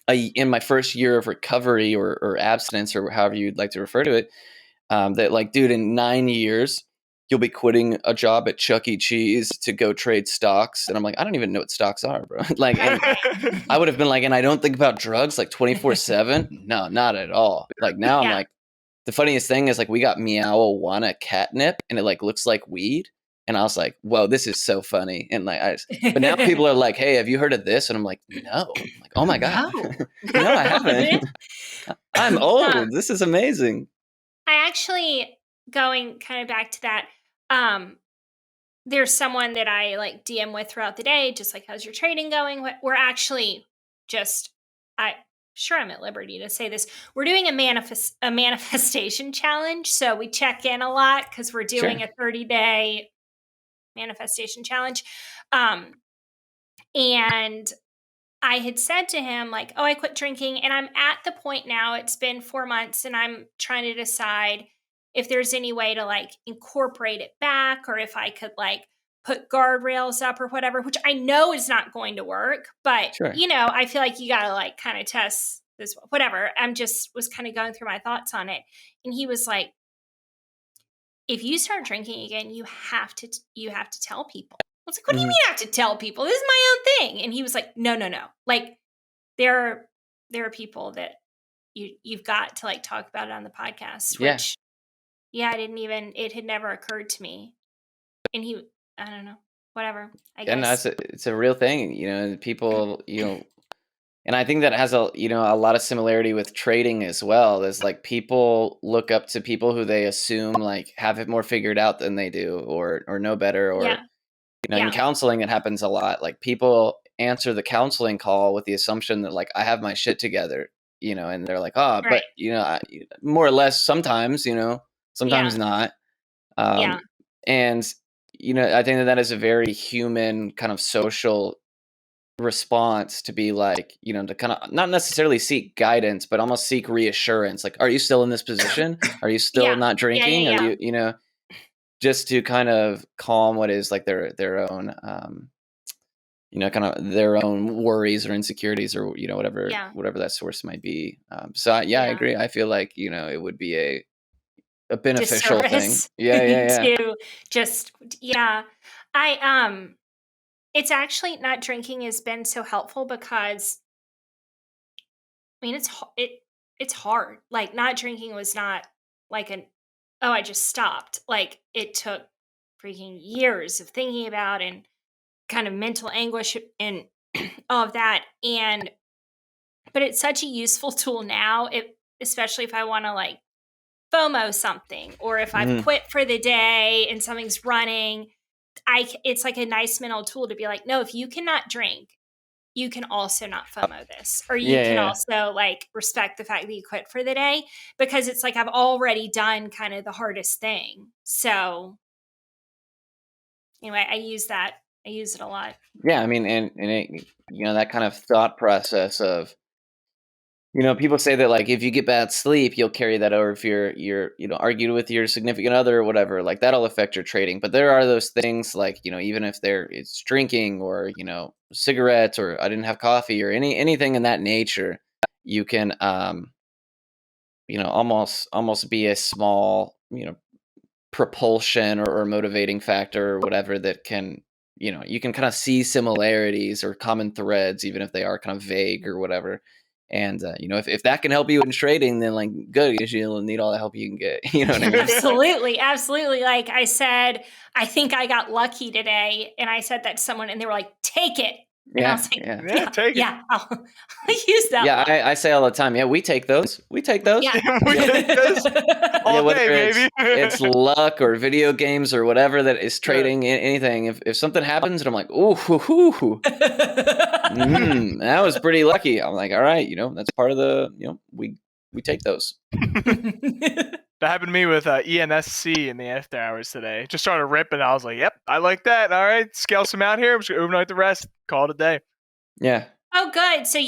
S3: in my first year of recovery or abstinence or however you'd like to refer to it, that like, dude, in 9 years, you'll be quitting a job at Chuckey Cheese to go trade stocks. And I'm like, I don't even know what stocks are, bro. Like, and I would have been like, and I don't think about drugs like 24/7. No, not at all. Like now I'm like, the funniest thing is like, we got Meow-Awana catnip and it like looks like weed. And I was like, whoa, this is so funny. And like, but now people are like, hey, have you heard of this? And I'm like, no. I'm like, oh my God. No, I haven't. I'm old. This is amazing.
S1: I actually, going kind of back to that, there's someone that I like DM with throughout the day, just like, how's your trading going? We're actually just, I'm at liberty to say this. We're doing a manifestation challenge. So we check in a lot because we're doing a 30-day manifestation challenge. And I had said to him, like, oh, I quit drinking. And I'm at the point now, it's been 4 months, and I'm trying to decide if there's any way to like incorporate it back, or if I could like put guardrails up or whatever, which I know is not going to work. But, you know, I feel like you got to like kind of test this, whatever. Was kind of going through my thoughts on it. And he was like, if you start drinking again, you have to tell people. I was like, what do you mean I have to tell people? This is my own thing. And he was like, no. Like there are people that you've got to like talk about it on the podcast, which it had never occurred to me. And I don't know, whatever, I guess.
S3: And it's a real thing, you know, people, you know, and I think that has a lot of similarity with trading as well. There's like people look up to people who they assume like have it more figured out than they do, or know better, or you know, in counseling it happens a lot. Like people answer the counseling call with the assumption that like I have my shit together, you know, and they're like, but you know, more or less sometimes, you know, sometimes not. And you know, I think that is a very human kind of social response to be like, you know, to kind of not necessarily seek guidance, but almost seek reassurance. Like, are you still in this position? Are you still not drinking? Are you, you know, just to kind of calm what is like their own, you know, kind of their own worries or insecurities, or, you know, whatever that source might be. So I agree. I feel like, you know, it would be a beneficial thing.
S1: To just, it's actually, not drinking has been so helpful because, I mean, it's hard. Like, not drinking was not like I just stopped. Like, it took freaking years of thinking about and kind of mental anguish and all of that. But it's such a useful tool now, especially if I want to like FOMO something, or if I've quit for the day and something's running, it's like a nice mental tool to be like, no, if you cannot drink, you can also not FOMO this, or you can also like respect the fact that you quit for the day, because it's like I've already done kind of the hardest thing. So anyway, I use it a lot.
S3: Yeah, I mean, and it, you know, that kind of thought process of, you know, people say that like if you get bad sleep, you'll carry that over if you're you know, argued with your significant other or whatever, like that'll affect your trading. But there are those things like, you know, even if it's drinking, or, you know, cigarettes, or I didn't have coffee, or anything in that nature, you can you know, almost be a small, you know, propulsion or motivating factor or whatever that can, you know, you can kind of see similarities or common threads, even if they are kind of vague or whatever. And, you know, if that can help you in trading, then like good, because you'll need all the help you can get. You know what I mean?
S1: Absolutely. Like I said, I think I got lucky today, and I said that to someone, and they were like, take it. And I was like,
S4: take it.
S1: Yeah, I'll use that.
S3: Yeah, I say all the time, we take those. We take those.
S1: Yeah.
S4: We take those all day, baby.
S3: It's luck or video games or whatever that is trading, anything. If something happens and I'm like, that was pretty lucky. I'm like, all right, you know, that's part of the, you know, we take those.
S4: That happened to me with ENSC in the after hours today. Just started ripping. I was like, yep, I like that. All right, scale some out here. I'm just going to overnight the rest. Call it a day.
S3: Yeah.
S1: Oh, good. So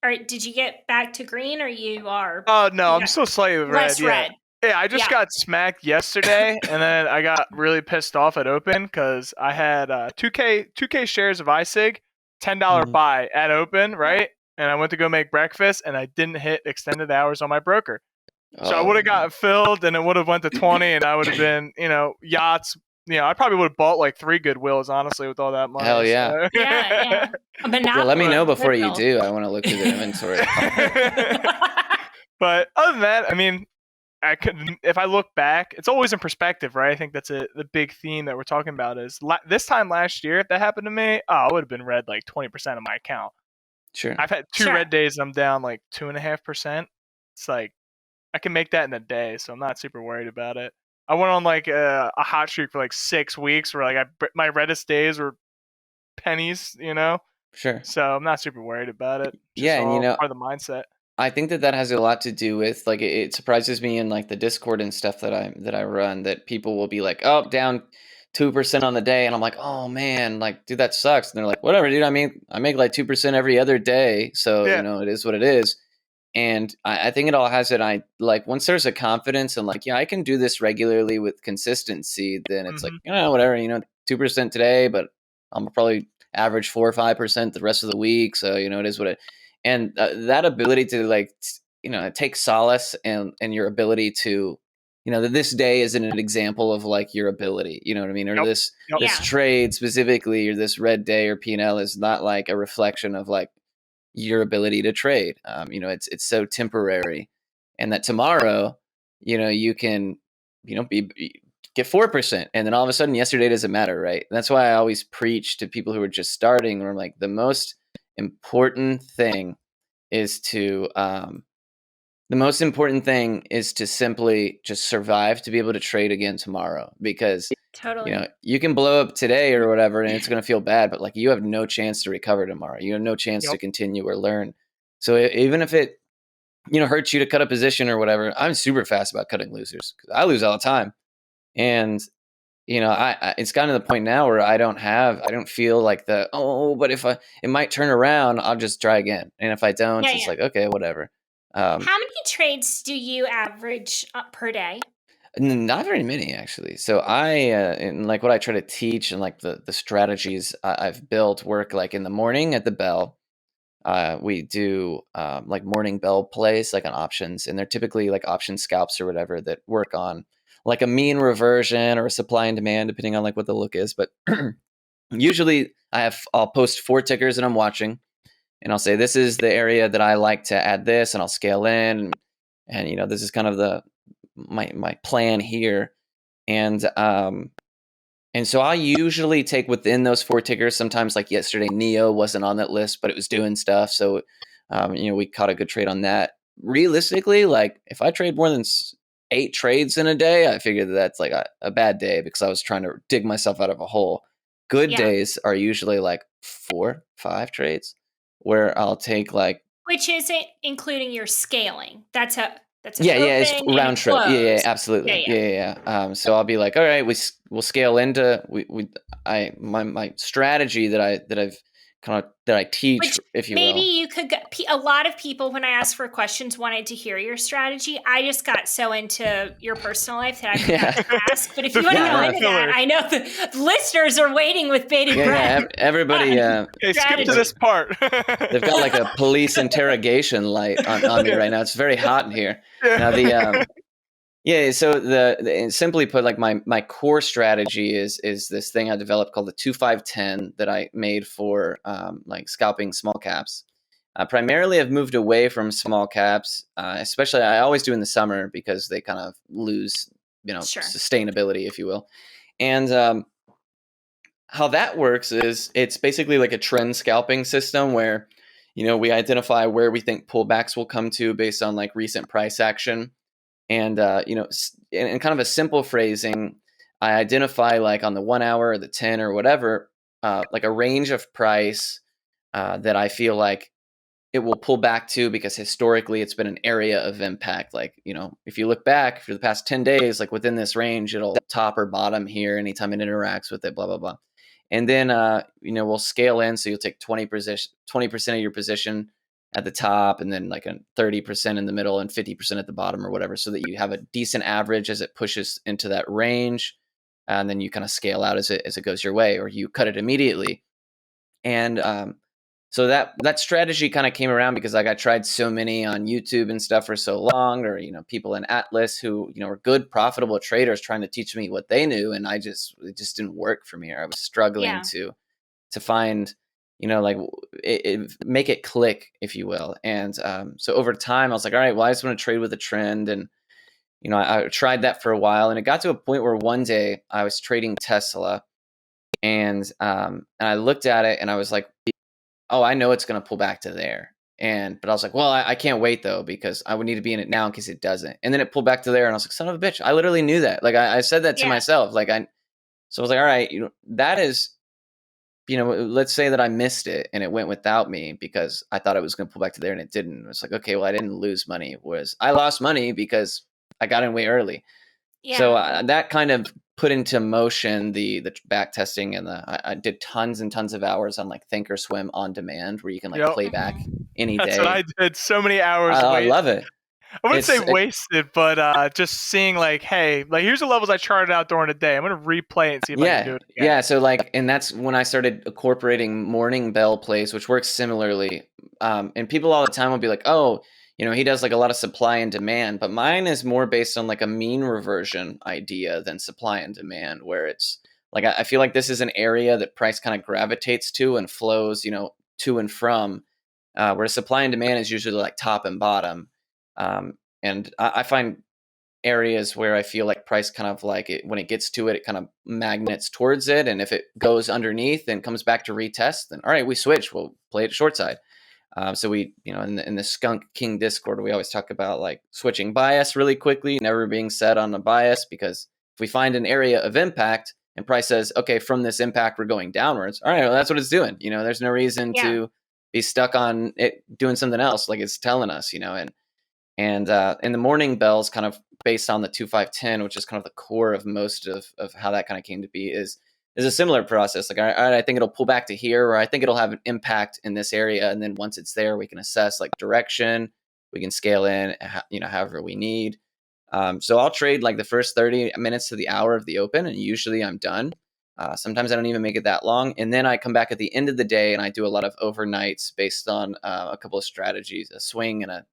S1: Or did you get back to green, or you are?
S4: Oh no, I'm still slightly red.
S1: Less red.
S4: Yeah, I just got smacked yesterday, and then I got really pissed off at Open because I had 2K shares of iSig, $10 buy at Open, right? And I went to go make breakfast, and I didn't hit extended hours on my broker. So I would have gotten filled, and it would have went to 20, and I would have been, yachts. I probably would have bought like 3 Goodwills, honestly, with all that money.
S3: Hell yeah.
S4: So.
S1: Yeah. A monopoly.
S3: Yeah, let me know before you do. I want to look through the inventory.
S4: But other than that, I mean, if I look back, it's always in perspective, right? I think that's the big theme that we're talking about is this time last year, if that happened to me, I would have been red like 20% of my account.
S3: Sure.
S4: I've had 2 red days and I'm down like 2.5%. It's like, I can make that in a day, so I'm not super worried about it. I went on like a hot streak for like 6 weeks where like my reddest days were pennies,
S3: Sure.
S4: So I'm not super worried about it.
S3: Yeah, and
S4: part of the mindset.
S3: I think that has a lot to do with like it surprises me in like the Discord and stuff that I run that people will be like, oh, down 2% on the day, and I'm like, oh man, like dude, that sucks. And they're like, whatever, dude. I make like 2% every other day, so it is what it is. And I think it all has it. I like once there's a confidence and like, I can do this regularly with consistency, then it's like, whatever, 2% today, but I'm probably average 4 or 5% the rest of the week. So, it is what it, and that ability to like, take solace and your ability to, that this day isn't an example of like your ability, you know what I mean? Or this trade specifically, or this red day or P&L is not like a reflection of like, your ability to trade. It's so temporary, and that tomorrow, you can, get 4%, and then all of a sudden yesterday doesn't matter, right? And that's why I always preach to people who are just starting, where I'm like, the most important thing is to simply just survive to be able to trade again tomorrow, because
S1: totally,
S3: you can blow up today or whatever and it's going to feel bad, but like you have no chance to recover tomorrow. You have no chance to continue or learn. So even if it hurts you to cut a position or whatever, I'm super fast about cutting losers because I lose all the time. And it's gotten to the point now where I don't feel like but if it might turn around, I'll just try again. And if I don't, it's like, okay, whatever.
S1: How many trades do you average per day?
S3: Not very many, actually. So I, and like what I try to teach and like the strategies I've built work like in the morning at the bell. We do like morning bell plays like on options, and they're typically like option scalps or whatever that work on like a mean reversion or a supply and demand, depending on like what the look is. But usually I'll post 4 tickers that I'm watching, and I'll say, this is the area that I like to add this, and I'll scale in. And this is kind of my plan here. And so I usually take within those 4 tickers. Sometimes like yesterday, Neo wasn't on that list, but it was doing stuff. So, we caught a good trade on that. Realistically, like if I trade more than 8 trades in a day, I figure that's like a bad day because I was trying to dig myself out of a hole. Good days are usually like 4, 5 trades where I'll take like.
S1: Which isn't including your scaling. That's
S3: it's round trip. Yeah, absolutely. Yeah. So I'll be like, all right, we'll scale into my strategy that I teach,
S1: which
S3: if you
S1: maybe
S3: will.
S1: You could. A lot of people, when I asked for questions, wanted to hear your strategy. I just got so into your personal life that I forgot to ask. But if you want to go into that, I know the listeners are waiting with bated breath.
S3: Yeah, everybody.
S4: Hey, skip to this part.
S3: They've got like a police interrogation light on me right now. It's very hot in here. Now so simply put, like my core strategy is this thing I developed called the 2-5-10 that I made for like scalping small caps. Primarily, I've moved away from small caps, especially I always do in the summer because they kind of lose sustainability, if you will. And how that works is it's basically like a trend scalping system where we identify where we think pullbacks will come to based on like recent price action. And, in kind of a simple phrasing, I identify like on the 1 hour or the 10 or whatever, like a range of price that I feel like it will pull back to because historically it's been an area of impact. Like, if you look back for the past 10 days, like within this range, it'll top or bottom here anytime it interacts with it, blah, blah, blah. And then, we'll scale in. So you'll take 20% of your position at the top and then like a 30% in the middle and 50% at the bottom or whatever, so that you have a decent average as it pushes into that range. And then you kind of scale out as it goes your way, or you cut it immediately. And so that strategy kind of came around because like I tried so many on YouTube and stuff for so long, or people in Atlas who were good profitable traders trying to teach me what they knew, and it just didn't work for me. Or I was struggling to find like make it click, if you will. And so over time I was like, all right, well, I just want to trade with a trend. And I tried that for a while, and it got to a point where one day I was trading Tesla, and I looked at it and I was like, oh, I know it's going to pull back to there. But I was like, well, I can't wait though, because I would need to be in it now in case it doesn't. And then it pulled back to there, and I was like, son of a bitch, I literally knew that. Like I said that to myself. So I was like, all right, that is, let's say that I missed it and it went without me because I thought it was going to pull back to there and it didn't. It's like, okay, well, I didn't lose money. Whereas I lost money because I got in way early. Yeah. So that kind of put into motion the back testing, and I did tons and tons of hours on like Thinkorswim on demand, where you can like play back any day.
S4: That's what I did. So many hours.
S3: I love it.
S4: I wouldn't say wasted, but just seeing like, hey, like here's the levels I charted out during the day. I'm going to replay it and see if I can do it again.
S3: Yeah. So like, and that's when I started incorporating morning bell plays, which works similarly. And people all the time will be like, oh, he does like a lot of supply and demand, but mine is more based on like a mean reversion idea than supply and demand, where it's like, I feel like this is an area that price kind of gravitates to and flows, to and from, where supply and demand is usually like top and bottom. And I find areas where I feel like price kind of like it, when it gets to it, it kind of magnets towards it. And if it goes underneath and comes back to retest, then all right, we switch, we'll play it short side. So we, in the Skunk King Discord, we always talk about like switching bias really quickly, never being set on a bias, because if we find an area of impact and price says, okay, from this impact, we're going downwards. All right, well, that's what it's doing. There's no reason to be stuck on it doing something else, like it's telling us, and the morning bells kind of based on the 2510, which is kind of the core of most of how that kind of came to be, is a similar process. Like, all right, I think it'll pull back to here, or I think it'll have an impact in this area. And then once it's there, we can assess like direction, we can scale in, however we need. So I'll trade like the first 30 minutes to the hour of the open, and usually I'm done. Sometimes I don't even make it that long. And then I come back at the end of the day and I do a lot of overnights based on a couple of strategies, a swing and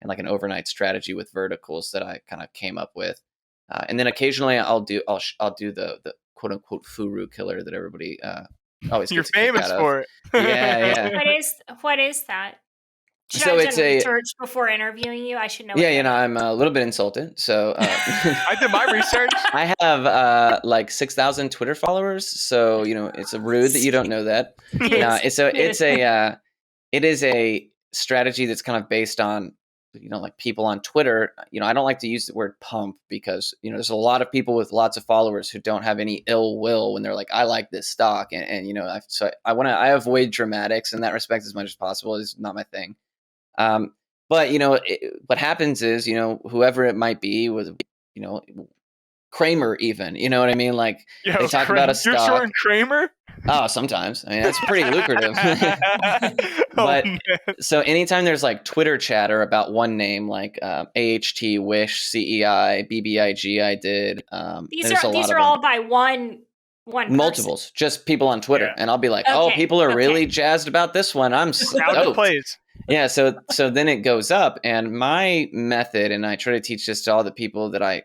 S3: like an overnight strategy with verticals that I kind of came up with. And then occasionally I'll do the quote unquote FURU Killer that everybody always
S4: You're famous for it.
S3: Yeah.
S1: What is that? Should
S3: So
S1: I
S3: it's
S1: done research before interviewing you? I should know.
S3: Yeah, I'm a little bit insulted. So
S4: I did my research.
S3: I have like 6,000 Twitter followers. So it's rude that you don't know that. It is a strategy that's kind of based on like people on Twitter. I don't like to use the word pump because there's a lot of people with lots of followers who don't have any ill will when they're like, I like this stock, and I avoid dramatics in that respect as much as possible. It's not my thing. But what happens is whoever it might be with Kramer even, you know what I mean? Like they talk about a stock.
S4: You're short Kramer?
S3: Oh, sometimes. I mean, that's pretty lucrative. But so anytime there's like Twitter chatter about one name, like AHT, Wish, CEI, BBIG, I did.
S1: These are all by one
S3: multiples,
S1: person.
S3: Just people on Twitter, and I'll be like, oh, people are really jazzed about this one. I'm stoked. Yeah, so then it goes up, and my method, and I try to teach this to all the people that I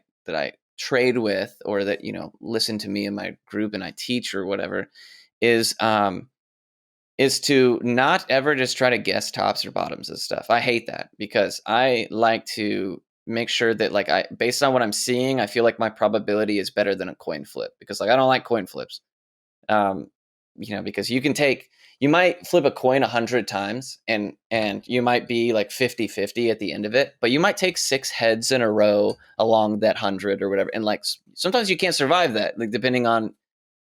S3: trade with, or that listen to me in my group and I teach or whatever, is to not ever just try to guess tops or bottoms of stuff. I hate that because I like to make sure that like based on what I'm seeing, I feel like my probability is better than a coin flip, because like I don't like coin flips. Because you might flip a coin 100 times and you might be like 50-50 at the end of it, but you might take 6 heads in a row along that 100 or whatever. And like, sometimes you can't survive that, like depending on,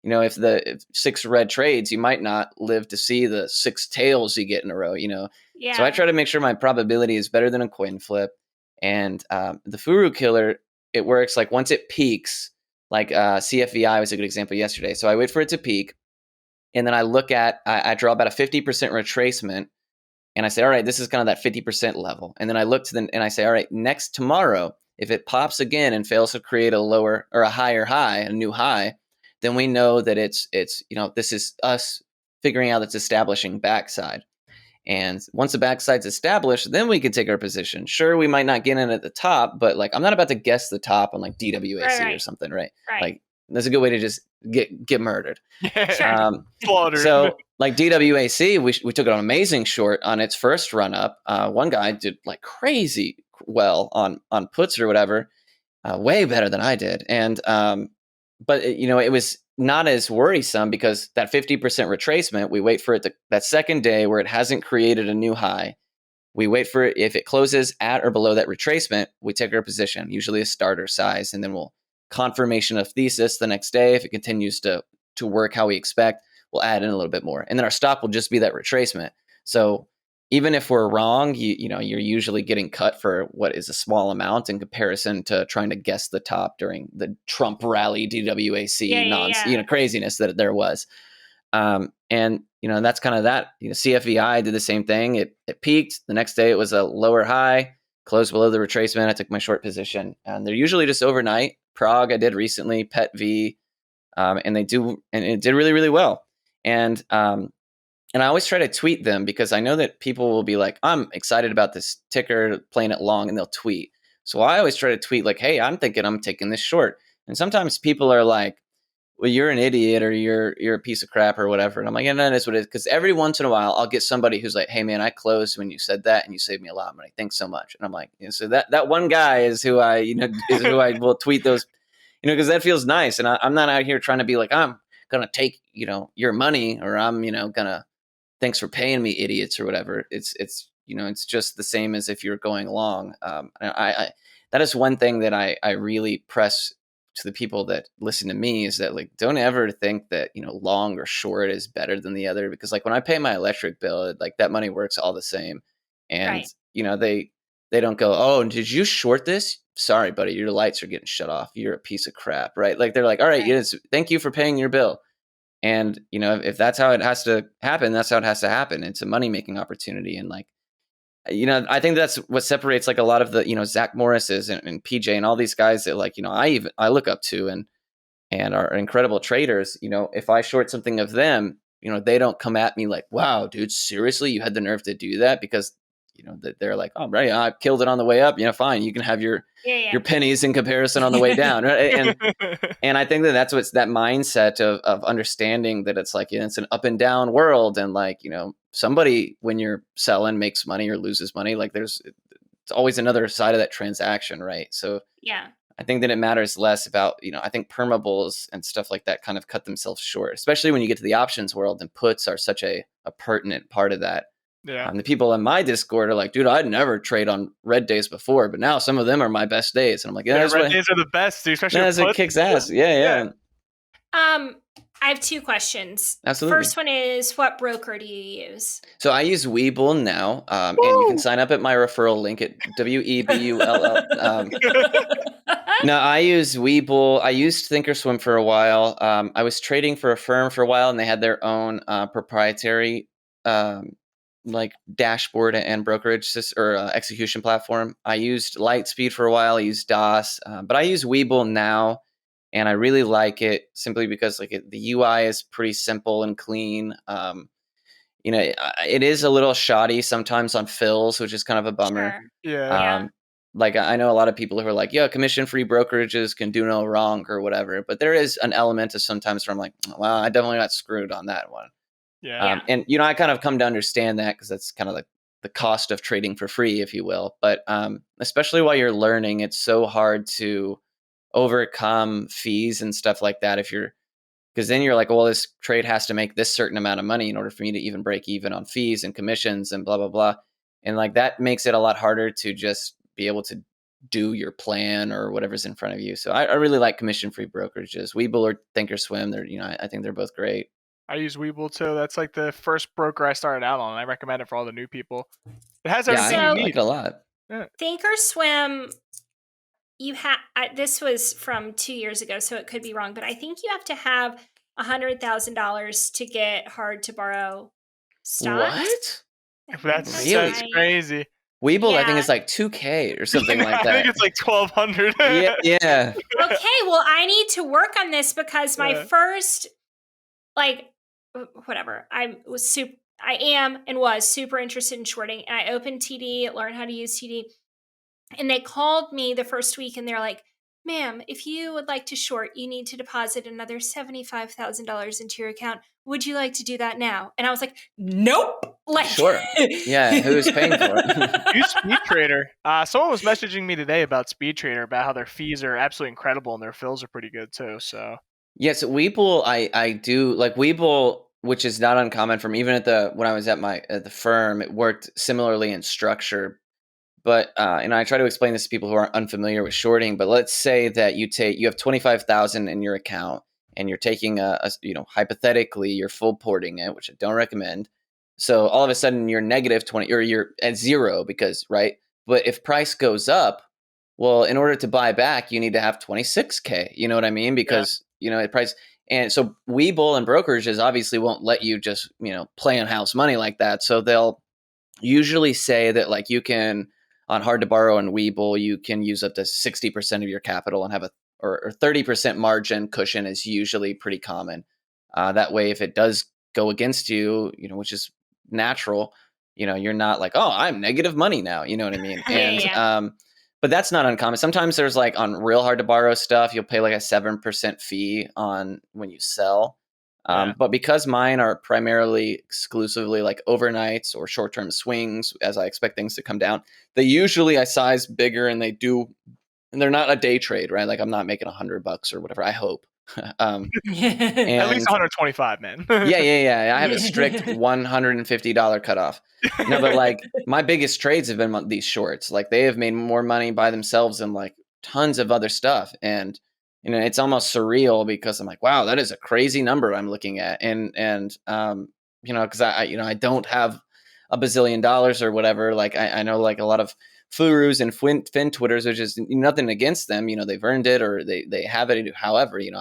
S3: if 6 red trades, you might not live to see the 6 tails you get in a row, Yeah. So I try to make sure my probability is better than a coin flip. And the FURU Killer, it works like once it peaks, like CFVI was a good example yesterday. So I wait for it to peak. And then I draw about a 50% retracement. And I say, all right, this is kind of that 50% level. And then I look to them and I say, all right, next tomorrow, if it pops again and fails to create a lower or a higher high, a new high, then we know that it's this is us figuring out it's establishing backside. And once the backside's established, then we can take our position. Sure, we might not get in at the top, but like I'm not about to guess the top on like DWAC or something, right? Like that's a good way to just get murdered.
S4: Slaughtered.
S3: So like DWAC, we took an amazing short on its first run up. One guy did like crazy well on puts or whatever, way better than I did. And but it was not as worrisome because that 50% retracement, we wait for it that second day where it hasn't created a new high. We wait for it. If it closes at or below that retracement, we take our position, usually a starter size, and then we'll confirmation of thesis the next day. If it continues to work how we expect, we'll add in a little bit more. And then our stop will just be that retracement. So even if we're wrong, you're usually getting cut for what is a small amount in comparison to trying to guess the top during the Trump rally DWAC craziness that there was. And that's kind of that. CFVI did the same thing. It peaked. The next day it was a lower high, closed below the retracement. I took my short position, and they're usually just overnight. Prague I did recently, Pet V, and it did really, really well. And I always try to tweet them because I know that people will be like, I'm excited about this ticker, playing it long, and they'll tweet. So I always try to tweet like, hey, I'm thinking I'm taking this short. And sometimes people are like, well, you're an idiot or you're a piece of crap or whatever. And I'm like, yeah, that is what it is. Because every once in a while, I'll get somebody who's like, hey, man, I closed when you said that and you saved me a lot of money. Thanks so much. And I'm like, so that one guy is who I will tweet those, because that feels nice. And I'm not out here trying to be like, I'm going to take, your money, or I'm, going to, thanks for paying me, idiots, or whatever. It's just the same as if you're going along. I that is one thing that I really press to the people that listen to me, is that like, don't ever think that, long or short is better than the other, because like when I pay my electric bill, like that money works all the same. And, they don't go, oh, did you short this? Sorry, buddy, your lights are getting shut off. You're a piece of crap, right? Like they're like, all right, yes, thank you for paying your bill. And, if that's how it has to happen, that's how it has to happen. It's a money-making opportunity. And like, I think that's what separates like a lot of the, Zach Morris's and PJ and all these guys that like, I look up to and are incredible traders. If I short something of them, they don't come at me like, wow, dude, seriously, you had the nerve to do that? Because, they're like, oh, right, I killed it on the way up. Fine. You can have your pennies in comparison on the way down. Right? And I think that's what's that mindset of understanding that it's like, it's an up and down world. And like, somebody, when you're selling, makes money or loses money. Like it's always another side of that transaction. Right. So I think that it matters less about, I think permabulls and stuff like that kind of cut themselves short, especially when you get to the options world, and puts are such a pertinent part of that.
S4: Yeah.
S3: The people in my Discord are like, dude, I'd never trade on red days before, but now some of them are my best days. And I'm like,
S4: red days are the best, dude, especially
S3: as it kicks ass. Yeah.
S1: I have two questions.
S3: Absolutely.
S1: First one is, what broker do you use?
S3: So I use Webull now, and you can sign up at my referral link at WEBULL. No, I use Webull. I used Thinkorswim for a while. I was trading for a firm for a while, and they had their own proprietary like dashboard and brokerage or execution platform. I used Lightspeed for a while. I used DOS, but I use Webull now, and I really like it simply because like the UI is pretty simple and clean. It is a little shoddy sometimes on fills, which is kind of a bummer.
S1: Sure.
S4: Yeah.
S3: Like I know a lot of people who are like, yeah, commission-free brokerages can do no wrong or whatever, but there is an element of sometimes where I'm like, well, I definitely got screwed on that one.
S4: Yeah.
S3: And I kind of come to understand that because that's kind of like the cost of trading for free, if you will. But especially while you're learning, it's so hard to overcome fees and stuff like that. Because then you're like, well, this trade has to make this certain amount of money in order for me to even break even on fees and commissions and blah, blah, blah. And like that makes it a lot harder to just be able to do your plan or whatever's in front of you. So I really like commission-free brokerages. Webull or Thinkorswim, they're, I think they're both great.
S4: I use Webull too. That's like the first broker I started out on. I recommend it for all the new people. It has everything you
S3: I
S4: need.
S3: like it a lot.
S4: Yeah.
S1: Thinkorswim, this was from 2 years ago, so it could be wrong, but I think you have to have $100,000 to get hard to borrow stocks.
S3: What?
S4: That's
S3: Really?
S4: crazy.
S3: Webull, I
S1: Yeah.
S3: think it's like 2K or something like that.
S4: I think it's like 1,200.
S3: Yeah.
S1: Okay, well, I need to work on this because my first, like, whatever, I am and was super interested in shorting, and I opened TD, learned how to use TD, and they called me the first week, and they're like, "Ma'am, if you would like to short, you need to deposit another $75,000 into your account. Would you like to do that now?" And I was like, "Nope." Like,
S3: Sure. Yeah, who's paying for it?
S4: Use Speed Trader. Someone was messaging me today about Speed Trader, about how their fees are absolutely incredible and their fills are pretty good too. So
S3: Yes, Webull, I do like Webull, which is not uncommon from even when I was at the firm, it worked similarly in structure. But and I try to explain this to people who are unfamiliar with shorting. But let's say that you have 25,000 in your account, and you're taking hypothetically you're full porting it, which I don't recommend. So all of a sudden you're negative 20, or you're at zero because right. But if price goes up, well, in order to buy back, you need to have 26K. You know what I mean? Because it price. And so Webull and brokerages obviously won't let you just play on house money like that. So they'll usually say that like you can, on hard to borrow and Webull, you can use up to 60% of your capital and have or 30% margin cushion is usually pretty common. That way, if it does go against you, which is natural, you're not like, oh, I'm negative money now. You know what I mean? And but that's not uncommon. Sometimes there's like on real hard to borrow stuff, you'll pay like a 7% fee on when you sell. But because mine are primarily exclusively like overnights or short-term swings, as I expect things to come down, I size bigger, and they're not a day trade, right? Like I'm not making $100 or whatever. I hope.
S4: at least 125, man.
S3: Yeah. I have a strict $150 cutoff. No, but like my biggest trades have been these shorts. Like they have made more money by themselves than like tons of other stuff, and it's almost surreal because I'm like, wow, that is a crazy number I'm looking at, and because I don't have a bazillion dollars or whatever. Like I know like a lot of FURUs and fin Twitters, which is nothing against them. They've earned it or they have it. However, it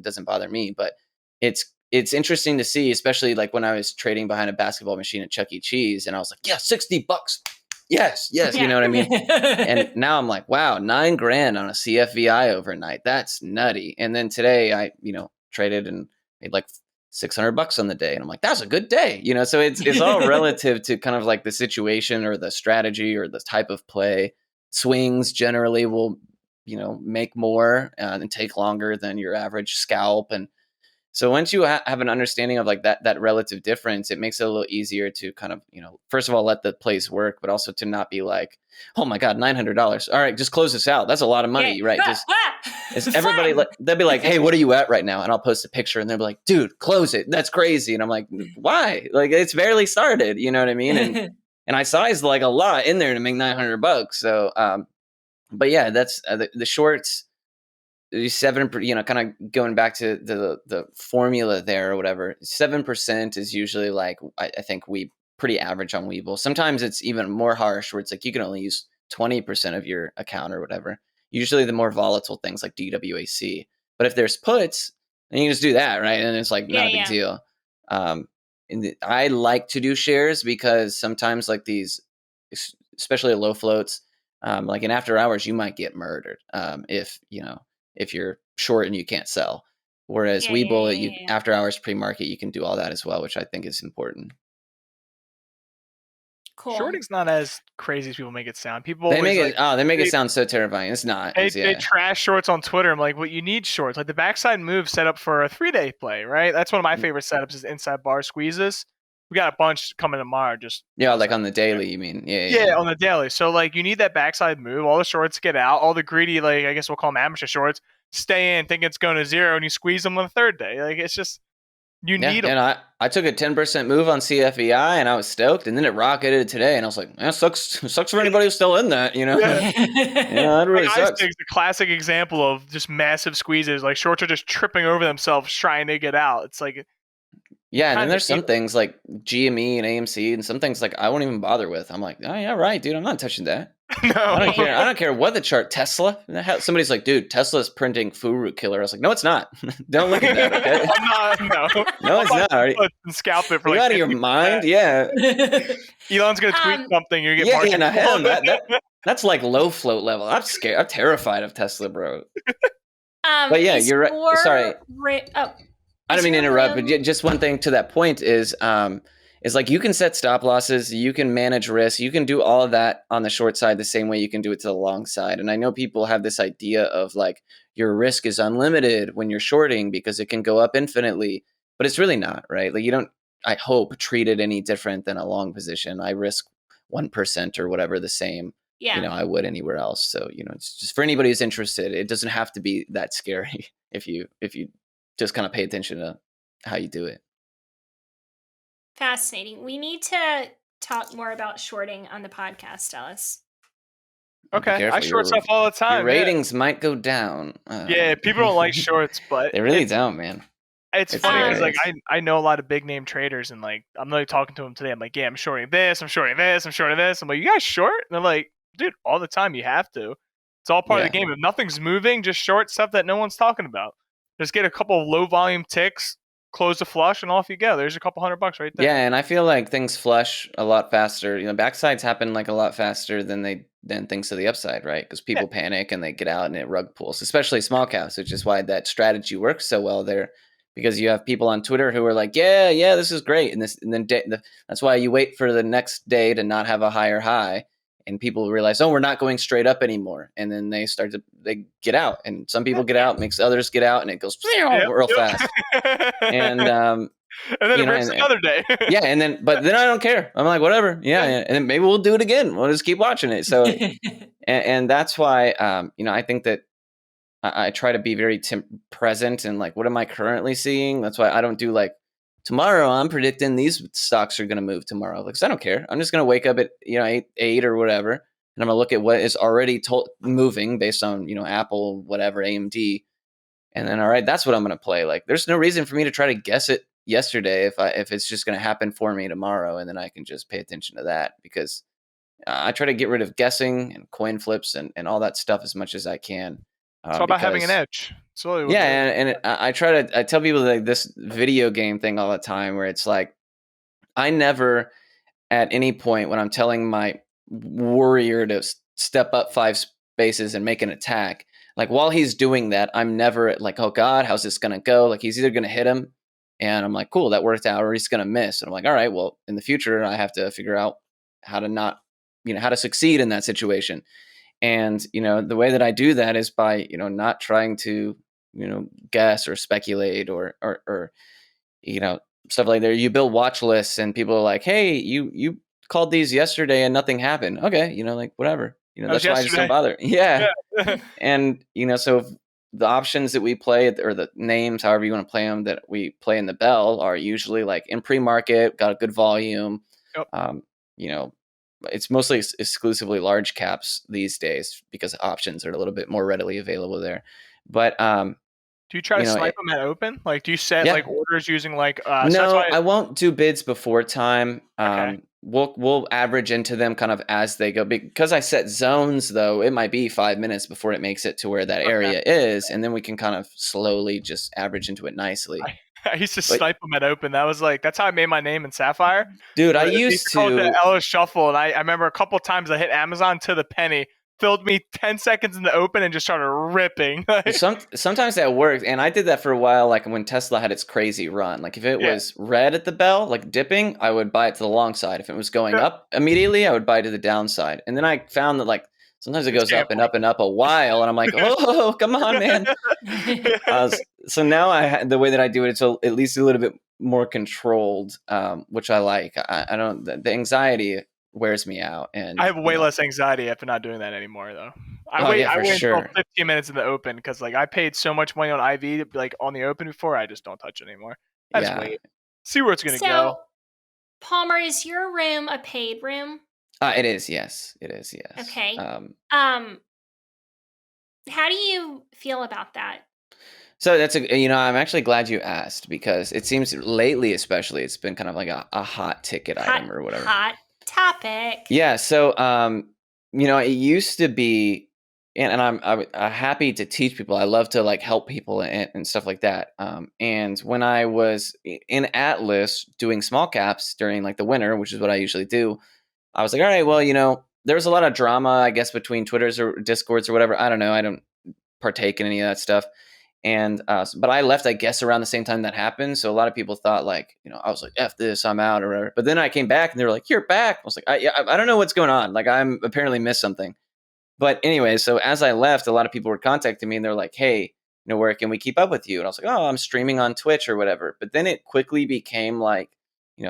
S3: doesn't bother me, but it's interesting to see, especially like when I was trading behind a basketball machine at Chuckey Cheese, and I was like, yeah, $60. Yes. Yeah. You know what I mean? And now I'm like, wow, $9,000 on a CFVI overnight. That's nutty. And then today I, traded and made like $600 on the day. And I'm like, that's a good day. So it's all relative to kind of like the situation or the strategy or the type of play. Swings generally will, make more and take longer than your average scalp. And so once you have an understanding of like that relative difference, it makes it a little easier to kind of, first of all, let the plays work, but also to not be like, oh my God, $900. All right, just close this out. That's a lot of money, right? Just everybody, they'll be like, hey, what are you at right now? And I'll post a picture and they'll be like, dude, close it. That's crazy. And I'm like, why? Like it's barely started. You know what I mean? And I sized like a lot in there to make $900. So, but yeah, that's the shorts. 7, kind of going back to the formula there or whatever. 7% is usually like I think we pretty average on Webull. Sometimes it's even more harsh, where it's like you can only use 20% of your account or whatever. Usually the more volatile things like DWAC. But if there's puts, then you can just do that, right? And it's like not a big deal. I like to do shares because sometimes like these, especially low floats, like in after hours, you might get murdered if you're short and you can't sell. Whereas Webull, after hours pre-market, you can do all that as well, which I think is important.
S1: Cool.
S4: Shorting's not as crazy as people make it sound. People
S3: they make it sound so terrifying. It's not.
S4: They trash shorts on Twitter. I'm like, well, you need shorts. Like the backside move set up for a 3-day play, right? That's one of my favorite setups is inside bar squeezes. We got a bunch coming tomorrow.
S3: Like on the daily, you mean?
S4: Yeah, on the daily. So like you need that backside move. All the shorts get out. All the greedy, like I guess we'll call them amateur shorts, stay in, think it's going to zero, and you squeeze them on the third day. Like it's just need them.
S3: And I took a 10% move on CFEI, and I was stoked, and then it rocketed today, and I was like, sucks for anybody who's still in that,
S4: Yeah.
S3: That really sucks.
S4: It's a classic example of just massive squeezes. Like shorts are just tripping over themselves trying to get out. It's like.
S3: Yeah, and then there's some things like GME and AMC and some things like I won't even bother with. I'm like, oh yeah, right, dude, I'm not touching that.
S4: No.
S3: I don't care what the chart. Tesla. Somebody's like, dude, Tesla's printing FURU Killer. I was like, no, it's not. Don't look at that. Okay. No, it's not.
S4: And scalp it for
S3: you out of your mind? Yeah.
S4: Elon's gonna tweet something. You get
S3: that's like low float level. I'm scared. I'm terrified of Tesla, bro. But yeah, you're right. Sorry. I don't mean to interrupt, but just one thing to that point is like you can set stop losses, you can manage risk, you can do all of that on the short side the same way you can do it to the long side. And I know people have this idea of like your risk is unlimited when you're shorting because it can go up infinitely, but it's really not, right? Like you don't, I hope, treat it any different than a long position. I risk 1% or whatever the same, I would anywhere else. So, it's just for anybody who's interested, it doesn't have to be that scary if you just kind of pay attention to how you do it.
S1: Fascinating. We need to talk more about shorting on the podcast, Ellis.
S4: Okay, I short stuff all the time.
S3: Your ratings might go down.
S4: People don't like shorts, but
S3: they really don't, man.
S4: It's funny because like I know a lot of big name traders, and like I'm literally talking to them today. I'm like, yeah, I'm shorting this, I'm shorting this, I'm shorting this. I'm like, you guys short? And they're like, dude, all the time. You have to. It's all part of the game. If nothing's moving, just short stuff that no one's talking about. Just get a couple of low volume ticks, close the flush, and off you go. There's a couple $100 right there.
S3: Yeah, and I feel like things flush a lot faster. Backsides happen like a lot faster than things to the upside, right? Because people panic and they get out and it rug pulls, especially small caps, which is why that strategy works so well there. Because you have people on Twitter who are like, yeah, this is great, and then that's why you wait for the next day to not have a higher high. And people realize, we're not going straight up anymore. And then they get out. And some people get out, makes others get out, and it goes real fast. And then
S4: it rips another day.
S3: But then I don't care. I'm like, whatever. Yeah. And then maybe we'll do it again. We'll just keep watching it. So, and that's why, I think that I try to be very present and like, what am I currently seeing? That's why I don't do like, tomorrow I'm predicting these stocks are going to move tomorrow. Because I don't care. I'm just going to wake up at 8 or whatever, and I'm going to look at what is already moving based on Apple, whatever, AMD, and then all right, that's what I'm going to play. Like there's no reason for me to try to guess it yesterday if it's just going to happen for me tomorrow, and then I can just pay attention to that because I try to get rid of guessing and coin flips and all that stuff as much as I can.
S4: It's all about having an edge.
S3: And I tell people like this video game thing all the time where it's like, I never at any point when I'm telling my warrior to step up 5 spaces and make an attack, like while he's doing that, I'm never like, oh God, how's this going to go? Like he's either going to hit him and I'm like, cool, that worked out, or he's going to miss. And I'm like, all right, well, in the future, I have to figure out how to succeed in that situation. And, the way that I do that is by, not trying to, guess or speculate or stuff like that. You build watch lists and people are like, hey, you called these yesterday and nothing happened. Okay. Like whatever, that's why I just don't bother. Yeah. And, so the options that we play or the names, however you want to play them, that we play in the bell are usually like in pre-market, got a good volume. Yep. It's mostly exclusively large caps these days because options are a little bit more readily available there. But
S4: do you try to snipe them at open? Like, do you set like orders using like?
S3: No, I won't do bids before time. Okay. We'll average into them kind of as they go. Because I set zones, though, it might be 5 minutes before it makes it to where that area is, and then we can kind of slowly just average into it nicely.
S4: I used to snipe them at open. That's how I made my name in Sapphire.
S3: Dude, I used to
S4: call it the Ellis Shuffle, and I remember a couple times I hit Amazon to the penny, filled me 10 seconds in the open, and just started ripping.
S3: Sometimes that works, and I did that for a while. Like when Tesla had its crazy run, like if it was red at the bell, like dipping, I would buy it to the long side. If it was going up immediately, I would buy it to the downside. And then I found that like sometimes it goes up and up and up a while, and I'm like, oh, come on, man. So now the way that I do it, it's at least a little bit more controlled, which I like. I don't. The anxiety wears me out, and
S4: I have way less anxiety after not doing that anymore, though. I wait until 15 minutes in the open because like I paid so much money on IV like on the open before. I just don't touch it anymore. I just wait, see where it's gonna go.
S1: Palmer, is your room a paid room?
S3: It is, yes. It is, yes.
S1: Okay. How do you feel about that?
S3: So that's I'm actually glad you asked because it seems lately, especially, it's been kind of like a hot ticket item or whatever.
S1: Hot topic.
S3: Yeah. So it used to be, and I'm happy to teach people. I love to like help people and stuff like that. And when I was in Atlas doing small caps during like the winter, which is what I usually do, I was like, all right, well, there was a lot of drama, I guess, between Twitters or Discords or whatever. I don't know. I don't partake in any of that stuff. And but I left, I guess, around the same time that happened. So a lot of people thought like, I was like, F this, I'm out or whatever. But then I came back and they were like, you're back. I was like, I don't know what's going on. Like I'm apparently missed something. But anyway, so as I left, a lot of people were contacting me and they're like, hey, where can we keep up with you? And I was like, oh, I'm streaming on Twitch or whatever. But then it quickly became like,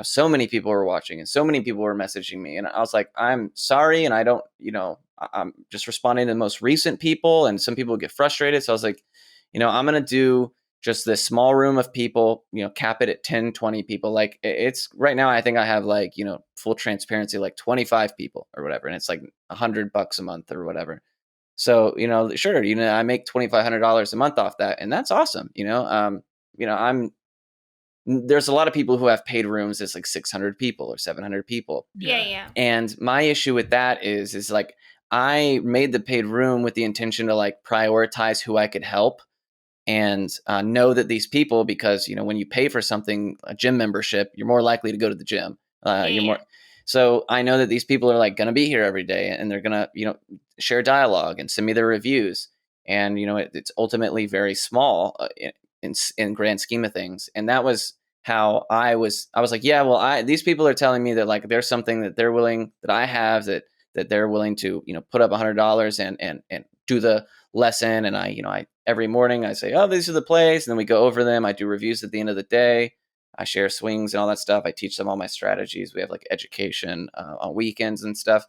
S3: so many people were watching and so many people were messaging me. And I was like, I'm sorry. And I don't, I'm just responding to the most recent people. And some people get frustrated. So I was like, I'm going to do just this small room of people, cap it at 10, 20 people. Like it's right now, I think I have like, full transparency, like 25 people or whatever. And it's like $100 a month or whatever. So, sure, I make $2,500 a month off that. And that's awesome. There's a lot of people who have paid rooms that's like 600 people or 700 people.
S1: Yeah.
S3: And my issue with that is like, I made the paid room with the intention to like prioritize who I could help and know that these people, because, when you pay for something, a gym membership, you're more likely to go to the gym. You're more. So I know that these people are like going to be here every day and they're going to, share dialogue and send me their reviews. And, it's ultimately very small in grand scheme of things. And that was how I was like, yeah, well, these people are telling me that like, there's something that they're willing, that I have that they're willing to, put up $100 and do the lesson. And I every morning I say, oh, these are the plays. And then we go over them. I do reviews at the end of the day. I share swings and all that stuff. I teach them all my strategies. We have like education on weekends and stuff.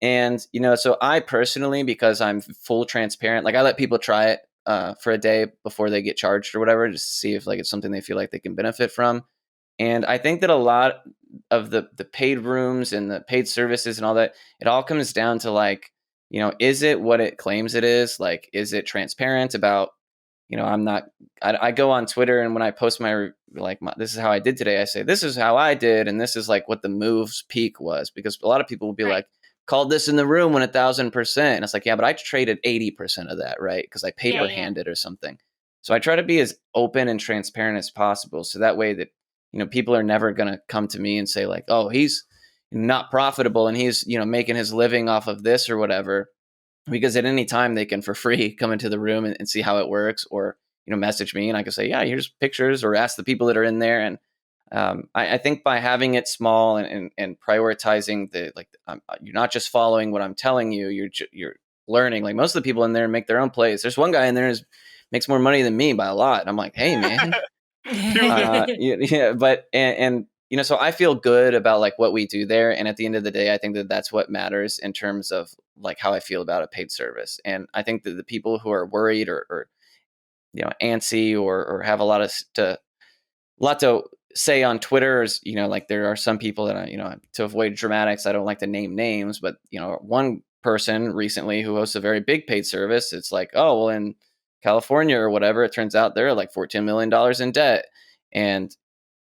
S3: And, so I personally, because I'm full transparent, like I let people try it for a day before they get charged or whatever, just to see if like it's something they feel like they can benefit from. And I think that a lot of the paid rooms and the paid services and all that, it all comes down to like, is it what it claims it is? Like, is it transparent about, I go on Twitter and when I post this is how I did today, I say, this is how I did. And this is like what the move's peak was, because a lot of people will be like, called this in the room when 1,000%. And it's like, yeah, but I traded 80% of that, right? Because I paper handed or something. So I try to be as open and transparent as possible. So that way that, people are never going to come to me and say like, oh, he's not profitable and he's, making his living off of this or whatever. Because at any time they can for free come into the room and see how it works, or, message me and I can say, yeah, here's pictures, or ask the people that are in there. And I think by having it small and prioritizing you're not just following what I'm telling you, you're learning. Like most of the people in there make their own plays. There's one guy in there who makes more money than me by a lot. And I'm like, hey man, but so I feel good about like what we do there. And at the end of the day, I think that that's what matters in terms of like how I feel about a paid service. And I think that the people who are worried or antsy or have a lot to say on Twitter is, like there are some people that to avoid dramatics, I don't like to name names, but one person recently who hosts a very big paid service, it's like, oh, well, in California or whatever, it turns out they're like $14 million in debt. And,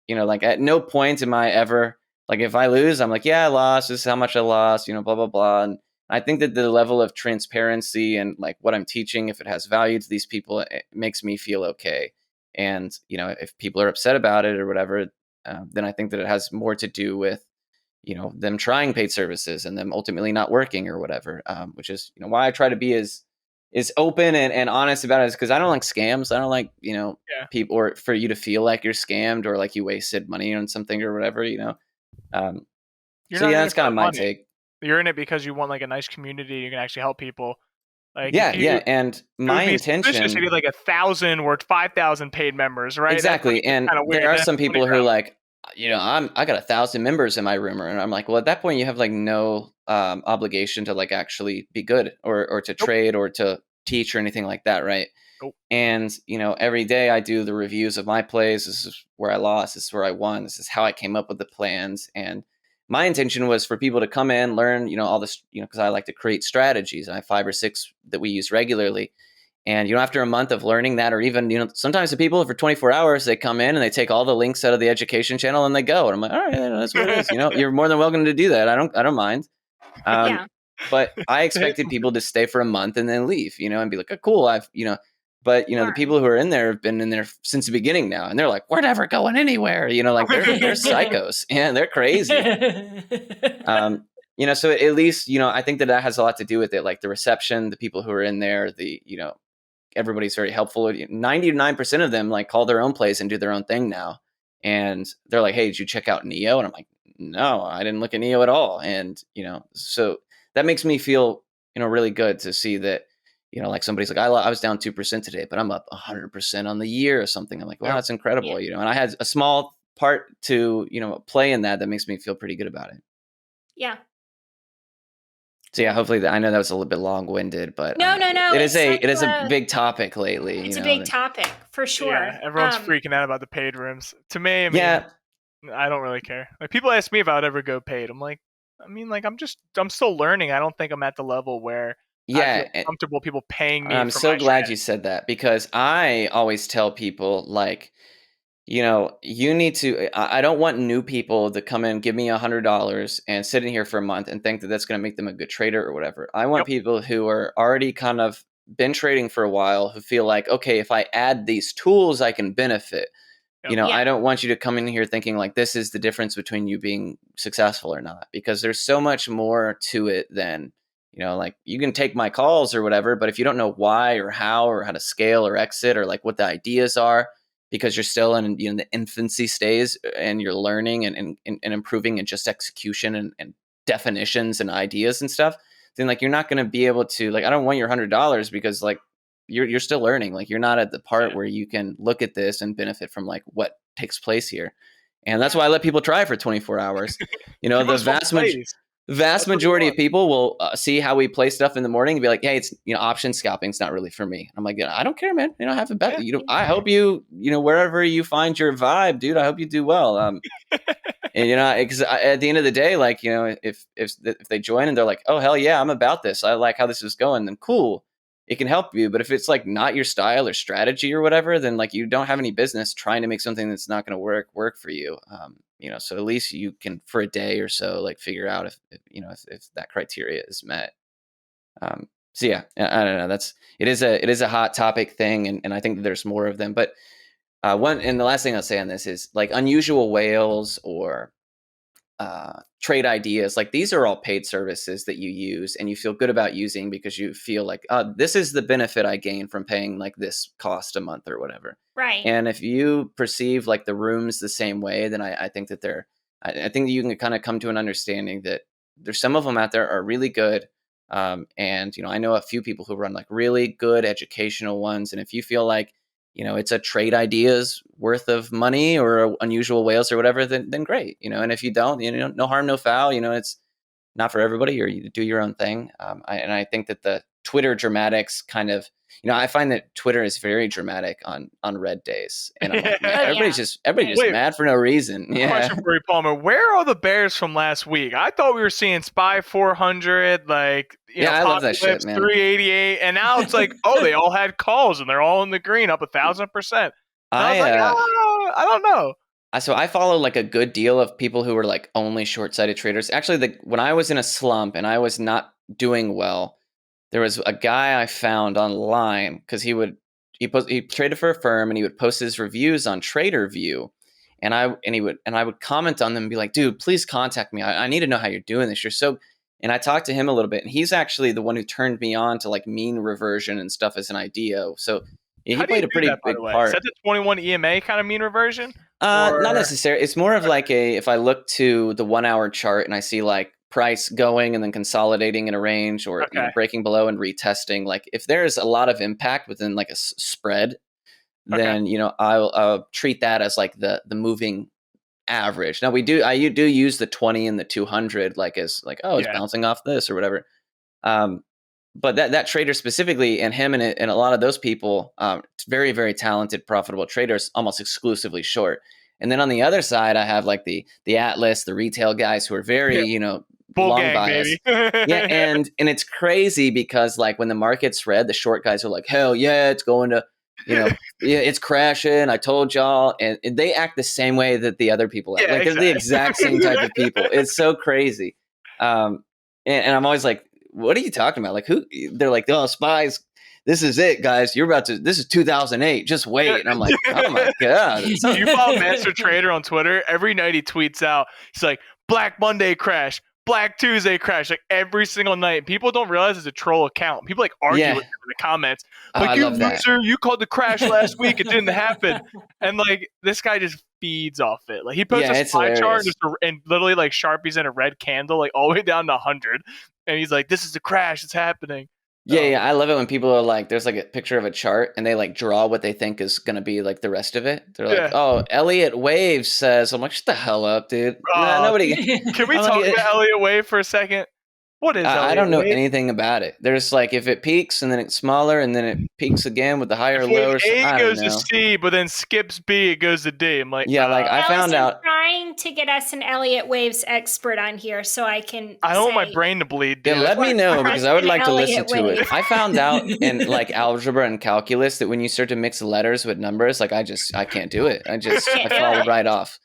S3: like at no point am I ever like, if I lose, I'm like, yeah, I lost. This is how much I lost, blah, blah, blah. And I think that the level of transparency and like what I'm teaching, if it has value to these people, it makes me feel okay. And, if people are upset about it or whatever, then I think that it has more to do with, them trying paid services and them ultimately not working or whatever, which is, why I try to be as open and honest about it, is because I don't like scams. I don't like, people, or for you to feel like you're scammed or like you wasted money on something or whatever, so yeah, that's kind of my take.
S4: You're in it because you want like a nice community. You can actually help people. Like
S3: and my intention
S4: is to be like 1,000 or 5,000 paid members, right?
S3: Exactly, and there are some people who are like, I got 1,000 members in my room, and I'm like, well, at that point you have like no obligation to like actually be good or to trade or to teach or anything like that, right? And every day I do the reviews of my plays. This is where I lost. This is where I won. This is how I came up with the plans. And my intention was for people to come in, learn, all this, because I like to create strategies. I have 5 or 6 that we use regularly. And, after a month of learning that, or even, sometimes the people for 24 hours, they come in and they take all the links out of the education channel and they go. And I'm like, all right, that's what it is. You're more than welcome to do that. I don't mind. But I expected people to stay for a month and then leave, and be like, oh, cool. But the people who are in there have been in there since the beginning now, and they're like, we're never going anywhere. Like they're psychos and they're crazy. So at least, I think that has a lot to do with it. Like the reception, the people who are in there, everybody's very helpful. 99% of them like call their own place and do their own thing now. And they're like, hey, did you check out Neo? And I'm like, no, I didn't look at Neo at all. And, so that makes me feel, really good to see that, like somebody's like, I was down 2% today, but I'm up 100% on the year or something. I'm like, wow, that's incredible. And I had a small part to, play in that makes me feel pretty good about it.
S1: Yeah.
S3: So yeah, hopefully I know that was a little bit long-winded, but
S1: no.
S3: It is a big topic lately.
S1: It's a big topic for sure.
S4: Yeah, everyone's freaking out about the paid rooms. To me, I don't really care. Like people ask me if I would ever go paid. I'm like, I'm still learning. I don't think I'm at the level where I feel comfortable people paying me.
S3: I'm so glad you said that, because I always tell people like, you need to, I don't want new people to come in, give me $100 and sit in here for a month and think that that's going to make them a good trader or whatever. I want people who are already kind of been trading for a while, who feel like, okay, if I add these tools, I can benefit. I don't want you to come in here thinking like this is the difference between you being successful or not, because there's so much more to it than, like you can take my calls or whatever, but if you don't know why or how to scale or exit or like what the ideas are, because you're still in the infancy stage and you're learning and improving in just execution and definitions and ideas and stuff, then like you're not going to be able to, like, I don't want your $100 because like you're still learning. Like you're not at the part where you can look at this and benefit from like what takes place here. And that's why I let people try for 24 hours. The vast majority of people will see how we play stuff in the morning and be like, hey, it's, option scalping's not really for me. I'm like, I don't care, man. Have a bet. I hope you, wherever you find your vibe, dude, I hope you do well. And, because at the end of the day, like, if they join and they're like, oh, hell yeah, I'm about this. I like how this is going, then cool. It can help you. But if it's like not your style or strategy or whatever, then like you don't have any business trying to make something that's not going to work for you. So at least you can for a day or so like figure out if that criteria is met. So yeah, I don't know. It is a hot topic thing, and I think that there's more of them. But and the last thing I'll say on this is like unusual whales or trade ideas. Like these are all paid services that you use and you feel good about using because you feel like, this is the benefit I gain from paying like this cost a month or whatever.
S1: Right.
S3: And if you perceive like the rooms the same way, then I think that I think that you can kind of come to an understanding that there's some of them out there are really good. And, I know a few people who run like really good educational ones. And if you feel like, it's a trade ideas worth of money or unusual whales or whatever, then great, and if you don't, no harm, no foul, it's not for everybody, or you do your own thing. And I think that the Twitter dramatics kind of, I find that Twitter is very dramatic on red days, and I'm like, everybody's just mad for no reason. Yeah.
S4: Question for you, Palmer. Where are the Bears from last week? I thought we were seeing SPY 400, like
S3: I love that shit, man.
S4: 388, and now it's like, they all had calls and they're all in the green, up 1,000%. I was like, I don't know.
S3: So I follow like a good deal of people who were like only short-sighted traders. Actually, when I was in a slump and I was not doing well, there was a guy I found online because he traded for a firm and he would post his reviews on TraderView, and I would comment on them and be like, dude, please contact me. I need to know how you're doing this. And I talked to him a little bit, and he's actually the one who turned me on to like mean reversion and stuff as an idea. So he played a pretty big part.
S4: Is that the 21 EMA kind of mean reversion?
S3: Not necessarily. It's more of like if I look to the 1 hour chart and I see like price going and then consolidating in a range or breaking below and retesting, like if there's a lot of impact within like a spread, then I'll treat that as like the moving average. Now I do use the 20 and the 200 like as like, it's bouncing off this or whatever. But that trader specifically, and him and a lot of those people, very, very talented, profitable traders, almost exclusively short. And then on the other side, I have like the Atlas, the retail guys who are very,
S4: Full
S3: long
S4: gang,
S3: bias.
S4: baby.
S3: and it's crazy because like when the market's red, the short guys are like, hell yeah, it's going to, it's crashing. I told y'all. And they act the same way that the other people act. They're the exact same type of people. It's so crazy. And I'm always like, what are you talking about? Like, who? They're like, oh, spies. This is it, guys. This is 2008. Just wait. And I'm like, oh my God.
S4: You follow Master Trader on Twitter? Every night he tweets out, he's like, Black Monday crash, Black Tuesday crash, like every single night. People don't realize it's a troll account. People like argue with him in the comments. Like, you loser, you called the crash last week. It didn't happen. And like, this guy just feeds off it. Like, he posts a spy chart and literally like Sharpies in a red candle, like all the way down to 100. And he's like, this is the crash. It's happening.
S3: Yeah, I love it when people are like, there's like a picture of a chart and they like draw what they think is going to be like the rest of it. They're like, oh, Elliot Wave says, I'm like, shut the hell up, dude. Nobody.
S4: Can we talk about Elliot Wave for a second? What is
S3: I don't know anything about it. There's like, if it peaks and then it's smaller and then it peaks again with the higher low.
S4: A goes to C, but then skips B, it goes to D. I'm like,
S3: yeah, like I found out.
S1: Trying to get us an Elliot Waves expert on here so I can.
S4: I don't want my brain to bleed. Dude.
S3: Yeah, let me know because I would like to listen to it. I found out in like algebra and calculus that when you start to mix letters with numbers, like I can't do it. I fall right off.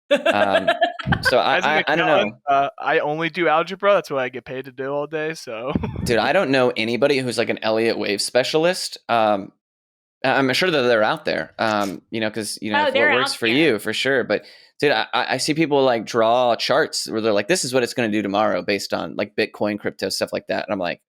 S3: So I don't know.
S4: I only do algebra. That's what I get paid to do all day. So,
S3: dude, I don't know anybody who's like an Elliott Wave specialist. I'm sure that they're out there. Because what works for you for sure. But dude, I see people like draw charts where they're like, this is what it's going to do tomorrow based on like Bitcoin, crypto, stuff like that. And I'm like,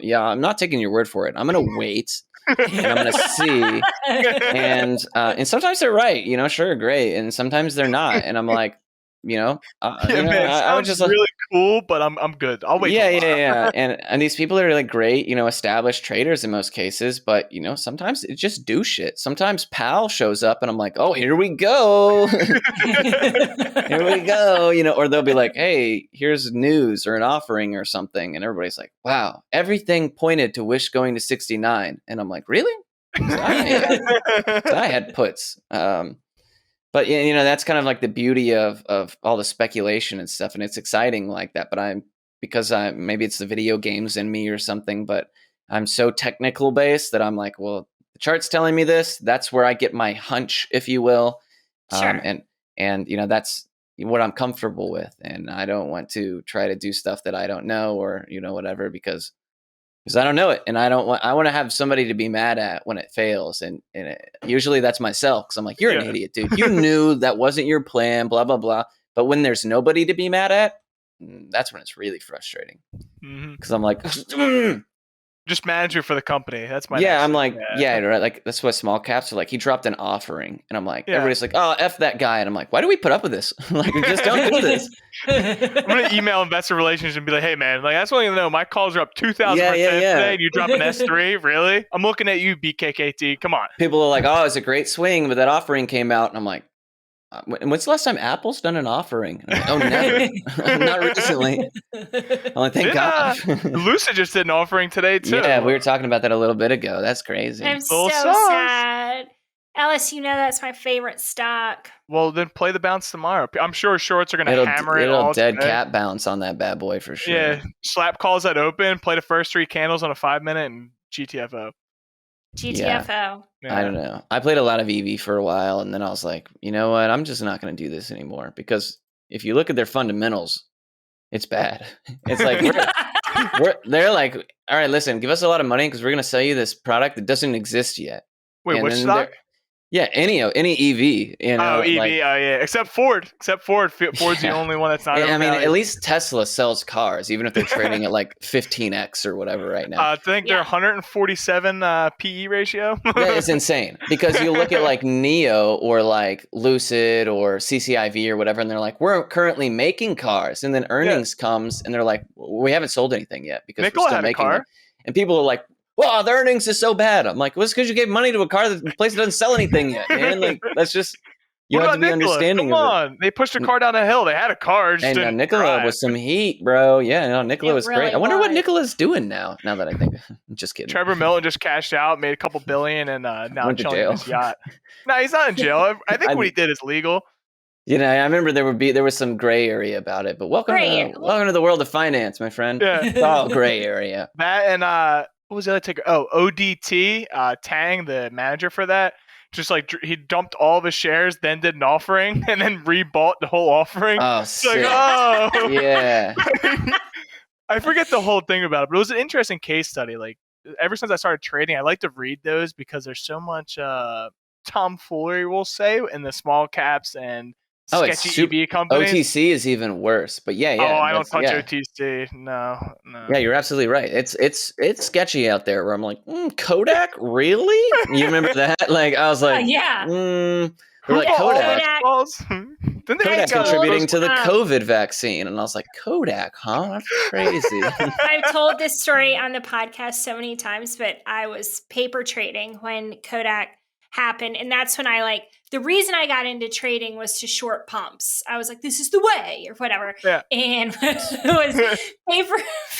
S3: yeah, I'm not taking your word for it. I'm going to wait. And I'm gonna see, and sometimes they're right, sure, great, and sometimes they're not, and I'm like,
S4: I would just really cool, but I'm good. I'll wait.
S3: Yeah, and these people are like great, established traders in most cases, but sometimes it just do shit. Sometimes Pal shows up, and I'm like, oh, here we go, here we go, or they'll be like, hey, here's news or an offering or something, and everybody's like, wow, everything pointed to Wish going to 69, and I'm like, really? So I had puts. But that's kind of like the beauty of all the speculation and stuff, and it's exciting like that. But maybe it's the video games in me or something, but I'm so technical based that I'm like, well, the chart's telling me this. That's where I get my hunch, if you will.
S1: Sure.
S3: And that's what I'm comfortable with, and I don't want to try to do stuff that I don't know or whatever because I don't know it, and I want to have somebody to be mad at when it fails, and usually that's myself because I'm like, you're an idiot, dude. You knew that wasn't your plan, blah blah blah. But when there's nobody to be mad at, that's when it's really frustrating because I'm like,
S4: just manager for the company. That's my
S3: I'm like, right. Like that's what small caps are like. He dropped an offering, and I'm like, everybody's like, oh, F that guy, and I'm like, why do we put up with this? Like, we just don't do this.
S4: I'm gonna email investor relations and be like, hey man, like I just want you to know my calls are up 2,000% today, and you drop an S3, really? I'm looking at you, BKKT. Come on.
S3: People are like, oh, it's a great swing, but that offering came out, and I'm like, when's the last time Apple's done an offering? Like, oh, never. Not recently. I'm like, thank God.
S4: Lucid just did an offering today, too.
S3: Yeah, we were talking about that a little bit ago. That's crazy.
S1: I'm so sad. Ellis, that's my favorite stock.
S4: Well, then play the bounce tomorrow. I'm sure shorts are going to hammer it all
S3: dead
S4: today.
S3: Cat bounce on that bad boy for sure.
S4: Yeah, slap calls that open, play the first 3 candles on a 5-minute, and GTFO.
S1: GTFO.
S3: Yeah. I don't know. I played a lot of EV for a while, and then I was like, you know what? I'm just not going to do this anymore because if you look at their fundamentals, it's bad. It's like they're like, all right, listen, give us a lot of money because we're going to sell you this product that doesn't exist yet.
S4: Wait, which stock?
S3: Yeah, any EV.
S4: Oh, EV. Yeah. Except Ford. Ford's the only one that's not.
S3: I mean, at least Tesla sells cars, even if they're trading at like 15x or whatever right now.
S4: I think they're 147 PE ratio.
S3: Yeah, it's insane because you look at like NIO or like Lucid or CCIV or whatever, and they're like, we're currently making cars, and then earnings comes, and they're like, we haven't sold anything yet because
S4: Nikola
S3: we're still
S4: had
S3: making
S4: a car.
S3: them. And people are like, well, the earnings is so bad. I'm like, well, it's because you gave money to a place that doesn't sell anything yet, man. Like, that's just, you have to be understanding
S4: Come on. They pushed a car down a hill. They had a car.
S3: And Nikola was some heat, bro. Yeah, Nikola was great. I wonder what Nikola's doing now that I think. I'm just kidding.
S4: Trevor Milton just cashed out, made a couple billion, and now
S3: chilling in
S4: his yacht. No, he's not in jail. I think what he did is legal.
S3: I remember there was some gray area about it, but welcome to the world of finance, my friend.
S4: Yeah.
S3: It's all gray area.
S4: That and what was the other ticker? Oh, ODT, Tang, the manager for that. Just like he dumped all of his shares, then did an offering, and then rebought the whole offering.
S3: Oh, sick.
S4: Like, oh,
S3: yeah.
S4: I forget the whole thing about it, but it was an interesting case study. Like ever since I started trading, I like to read those because there's so much tomfoolery, we'll say, in the small caps and sketchy EB companies.
S3: OTC is even worse, but yeah.
S4: Oh, I don't touch OTC. No.
S3: Yeah, you're absolutely right. It's sketchy out there. Where I'm like, Kodak, really? You remember that? Like, I was like, we're like Kodak contributing to the COVID vaccine, and I was like, Kodak, huh? That's crazy.
S1: I've told this story on the podcast so many times, but I was paper trading when Kodak happened, and that's when the reason I got into trading was to short pumps. I was like, this is the way, or whatever.
S4: Yeah.
S1: And it was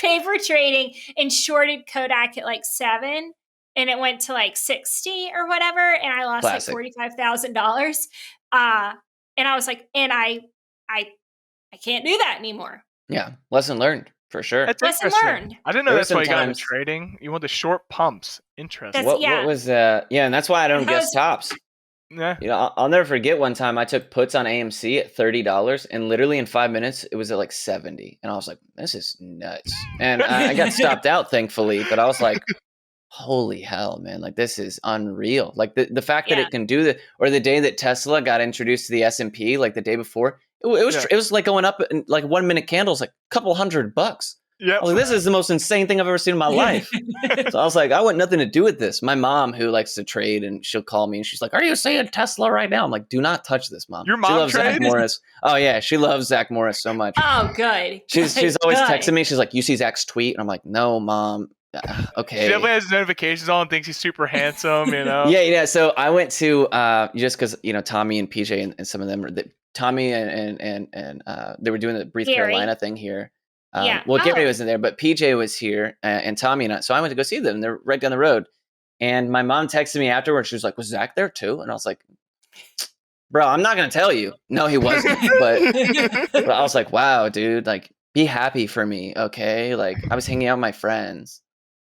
S1: paper trading and shorted Kodak at like 7, and it went to like 60 or whatever, and I lost like $45,000. And I was like, and I can't do that anymore.
S3: Yeah, lesson learned. For sure.
S4: That's
S1: lesson learned.
S4: I didn't know that's why you got into trading. You want the short pumps. Interesting.
S3: What was that? Yeah, and that's why I don't guess tops.
S4: Yeah.
S3: You know, I'll never forget one time I took puts on AMC at $30, and literally in 5 minutes it was at like 70, and I was like, "This is nuts." And I got stopped out, thankfully, but I was like, "Holy hell, man! Like this is unreal." Like the fact that it can do that, or the day that Tesla got introduced to the S&P, like the day before. It was like going up in like 1 minute candles, like a couple $100.
S4: Yeah,
S3: like, this is the most insane thing I've ever seen in my life. So I was like, I want nothing to do with this. My mom, who likes to trade, and she'll call me and she's like, "Are you saying Tesla right now?" I'm like, "Do not touch this, Mom."
S4: Your mom
S3: she loves
S4: trades?
S3: Zach Morris. Oh yeah, she loves Zach Morris so much.
S1: Oh, good.
S3: She's always texting me. She's like, "You see Zach's tweet?" And I'm like, "No, Mom." Okay.
S4: She definitely has notifications on and thinks he's super handsome, you know?
S3: Yeah. So I went to just because Tommy and PJ and some of them Tommy and they were doing the Breathe
S1: Cary.
S3: Carolina thing here. Well, Cary wasn't there, but PJ was here and Tommy and I. So I went to go see them. They're right down the road. And my mom texted me afterwards. She was like, "Was Zach there too?" And I was like, "Bro, I'm not going to tell you." No, he wasn't. but I was like, "Wow, dude, like be happy for me. Okay." Like I was hanging out with my friends.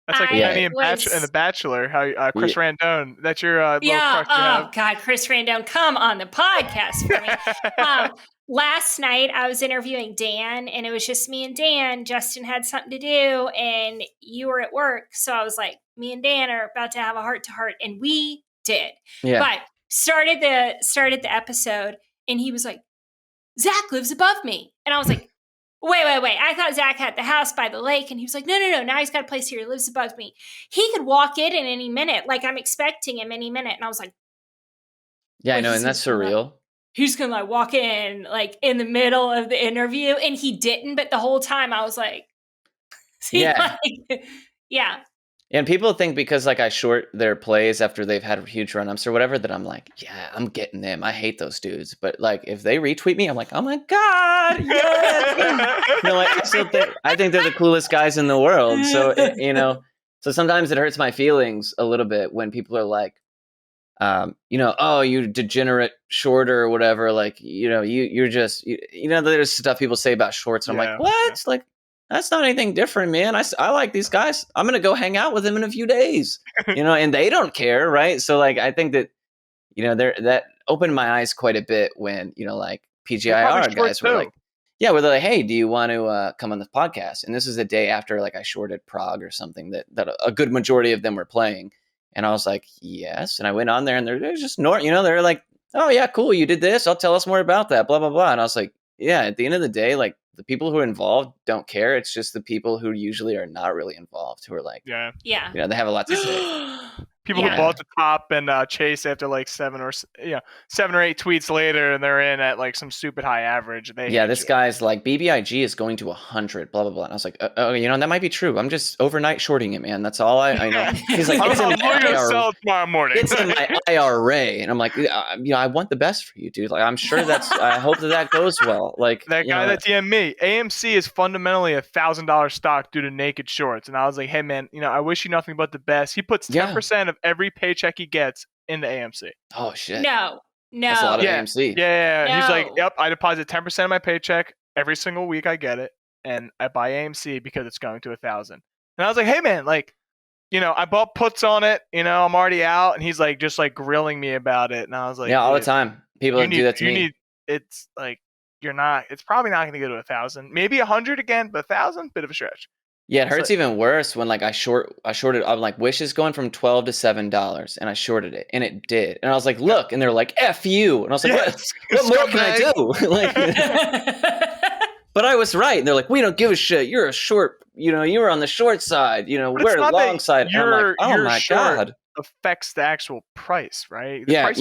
S4: That's like Penny and The Bachelor, how Chris Randone, that's your little crush you have.
S1: God, Chris Randone, come on the podcast for me. Last night, I was interviewing Dan, and it was just me and Dan. Justin had something to do, and you were at work. So I was like, me and Dan are about to have a heart-to-heart, and we did.
S3: Yeah.
S1: But started the episode, and he was like, "Zach lives above me." And I was like, Wait. I thought Zach had the house by the lake. And he was like, no. Now he's got a place here. He lives above me. He could walk in any minute. Like, I'm expecting him any minute. And I was like,
S3: yeah, I know. And that's surreal.
S1: He's going to like walk in like in the middle of the interview. And he didn't. But the whole time I was like,
S3: yeah.
S1: Yeah.
S3: And people think because like I short their plays after they've had huge run-ups or whatever that I'm like, yeah, I'm getting them. I hate those dudes. But like if they retweet me, I'm like, oh my God, yes. Like I think they're the coolest guys in the world. So so sometimes it hurts my feelings a little bit when people are like, oh, you degenerate shorter or whatever. Like, you're just there's stuff people say about shorts. And I'm like, what? Yeah. Like, that's not anything different, man. I like these guys. I'm going to go hang out with them in a few days, and they don't care. Right. So like, I think that, that opened my eyes quite a bit when, like PGIR guys were like, where they're like, "Hey, do you want to come on the podcast?" And this is the day after like I shorted Prague or something that a good majority of them were playing. And I was like, yes. And I went on there and they're just they're like, "Oh yeah, cool. You did this. I'll tell us more about that, blah, blah, blah." And I was like, yeah, at the end of the day, like, the people who are involved don't care. It's just the people who usually are not really involved who are like,
S1: yeah,
S3: they have a lot to say.
S4: People who bought the top and chase after like 7 or 8 tweets later, and they're in at like some stupid high average.
S3: This guy's like, BBIG is going to 100, blah blah blah. And I was like, that might be true. I'm just overnight shorting it, man. That's all I know. He's like,
S4: I'm going to sell it tomorrow morning.
S3: It's in my IRA, and I'm like, I want the best for you, dude. Like, I'm sure I hope that goes well. Like
S4: that guy that DM'd me, AMC is fundamentally $1,000 stock due to naked shorts, and I was like, hey man, I wish you nothing but the best. He puts 10% of every paycheck he gets into AMC.
S3: Oh shit!
S1: No.
S3: That's a lot of AMC.
S4: Yeah.
S1: No.
S4: He's like, yep, I deposit 10% of my paycheck every single week. I get it, and I buy AMC because it's going to 1,000. And I was like, hey man, like, I bought puts on it. I'm already out, and he's like, just like grilling me about it. And I was like,
S3: yeah, all the time. People do that to me.
S4: It's like, it's probably not going to go to 1,000, maybe 100 again, but 1,000, bit of a stretch.
S3: Yeah, it hurts even worse when like I shorted. I'm like, Wish is going from $12 to $7, and I shorted it, and it did. And I was like, look, and they're like, F you, and I was like, what more can I do? Like, but I was right. And they're like, we don't give a shit. You're a short. You were on the short side. We're long side. And I'm like, oh my god.
S4: Affects the actual price, right? The
S3: yeah,
S4: price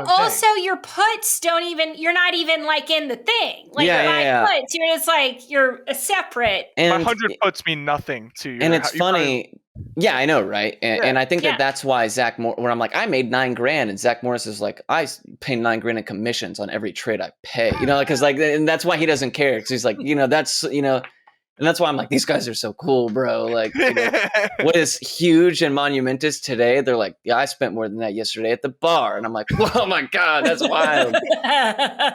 S1: also your puts you're not even like in the thing. Like puts, you're just like you're a separate.
S3: And
S4: 100 puts mean nothing to you.
S3: And it's funny. Yeah, I know, right? And I think that's why Zach when I'm like, I made $9,000, and Zach Morris is like, I pay $9,000 in commissions on every trade I pay. Because like, and that's why he doesn't care, because he's like, that's and that's why I'm like, these guys are so cool, bro. Like, what is huge and monumentous today? They're like, yeah, I spent more than that yesterday at the bar. And I'm like, oh my God, that's wild.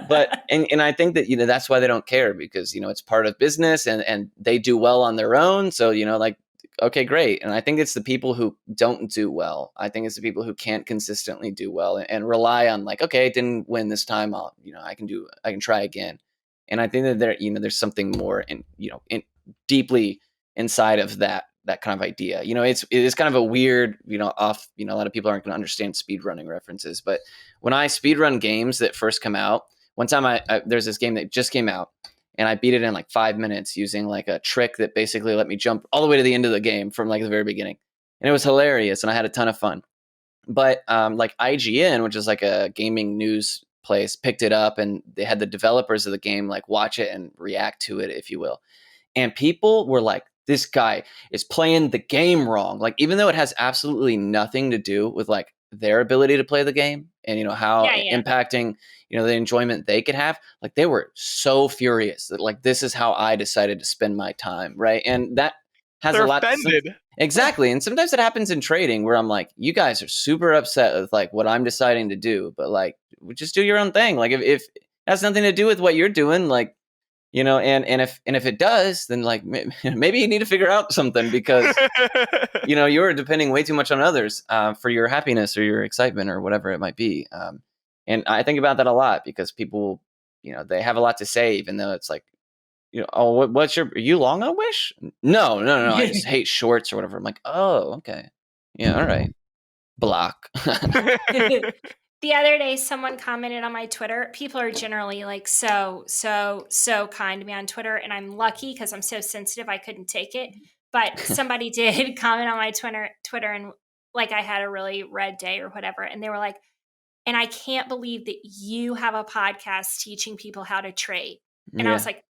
S3: But, and I think that, that's why they don't care, because, it's part of business and they do well on their own. So, like, okay, great. And I think it's the people who don't do well. I think it's the people who can't consistently do well and rely on like, okay, I didn't win this time. I can try again. And I think that there's something more deeply inside of that kind of idea. It is kind of a weird, a lot of people aren't going to understand speedrunning references, but when I speedrun games that first come out, one time there's this game that just came out and I beat it in like 5 minutes using like a trick that basically let me jump all the way to the end of the game from like the very beginning. And it was hilarious and I had a ton of fun. But like IGN, which is like a gaming news place, picked it up and they had the developers of the game like watch it and react to it, if you will. And people were like, this guy is playing the game wrong. Like, even though it has absolutely nothing to do with like their ability to play the game and, how impacting, the enjoyment they could have, like they were so furious that like, this is how I decided to spend my time. Right. And that has a lot
S4: offended.
S3: Exactly. And sometimes it happens in trading where I'm like, you guys are super upset with like what I'm deciding to do, but like, just do your own thing. Like if it has nothing to do with what you're doing, like, and if it does, then like maybe you need to figure out something because you're depending way too much on others for your happiness or your excitement or whatever it might be. And I think about that a lot because people, they have a lot to say, even though it's like, oh, are you long on Wish? No, I just hate shorts or whatever. I'm like, oh, okay, yeah, all right, block.
S1: The other day, someone commented on my Twitter. People are generally like so kind to me on Twitter, and I'm lucky because I'm so sensitive I couldn't take it. But somebody did comment on my Twitter, and like I had a really red day or whatever, and they were like, "And I can't believe that you have a podcast teaching people how to trade." And I was like,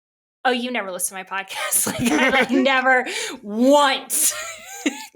S1: "Oh, you never listen to my podcast? Like I never once."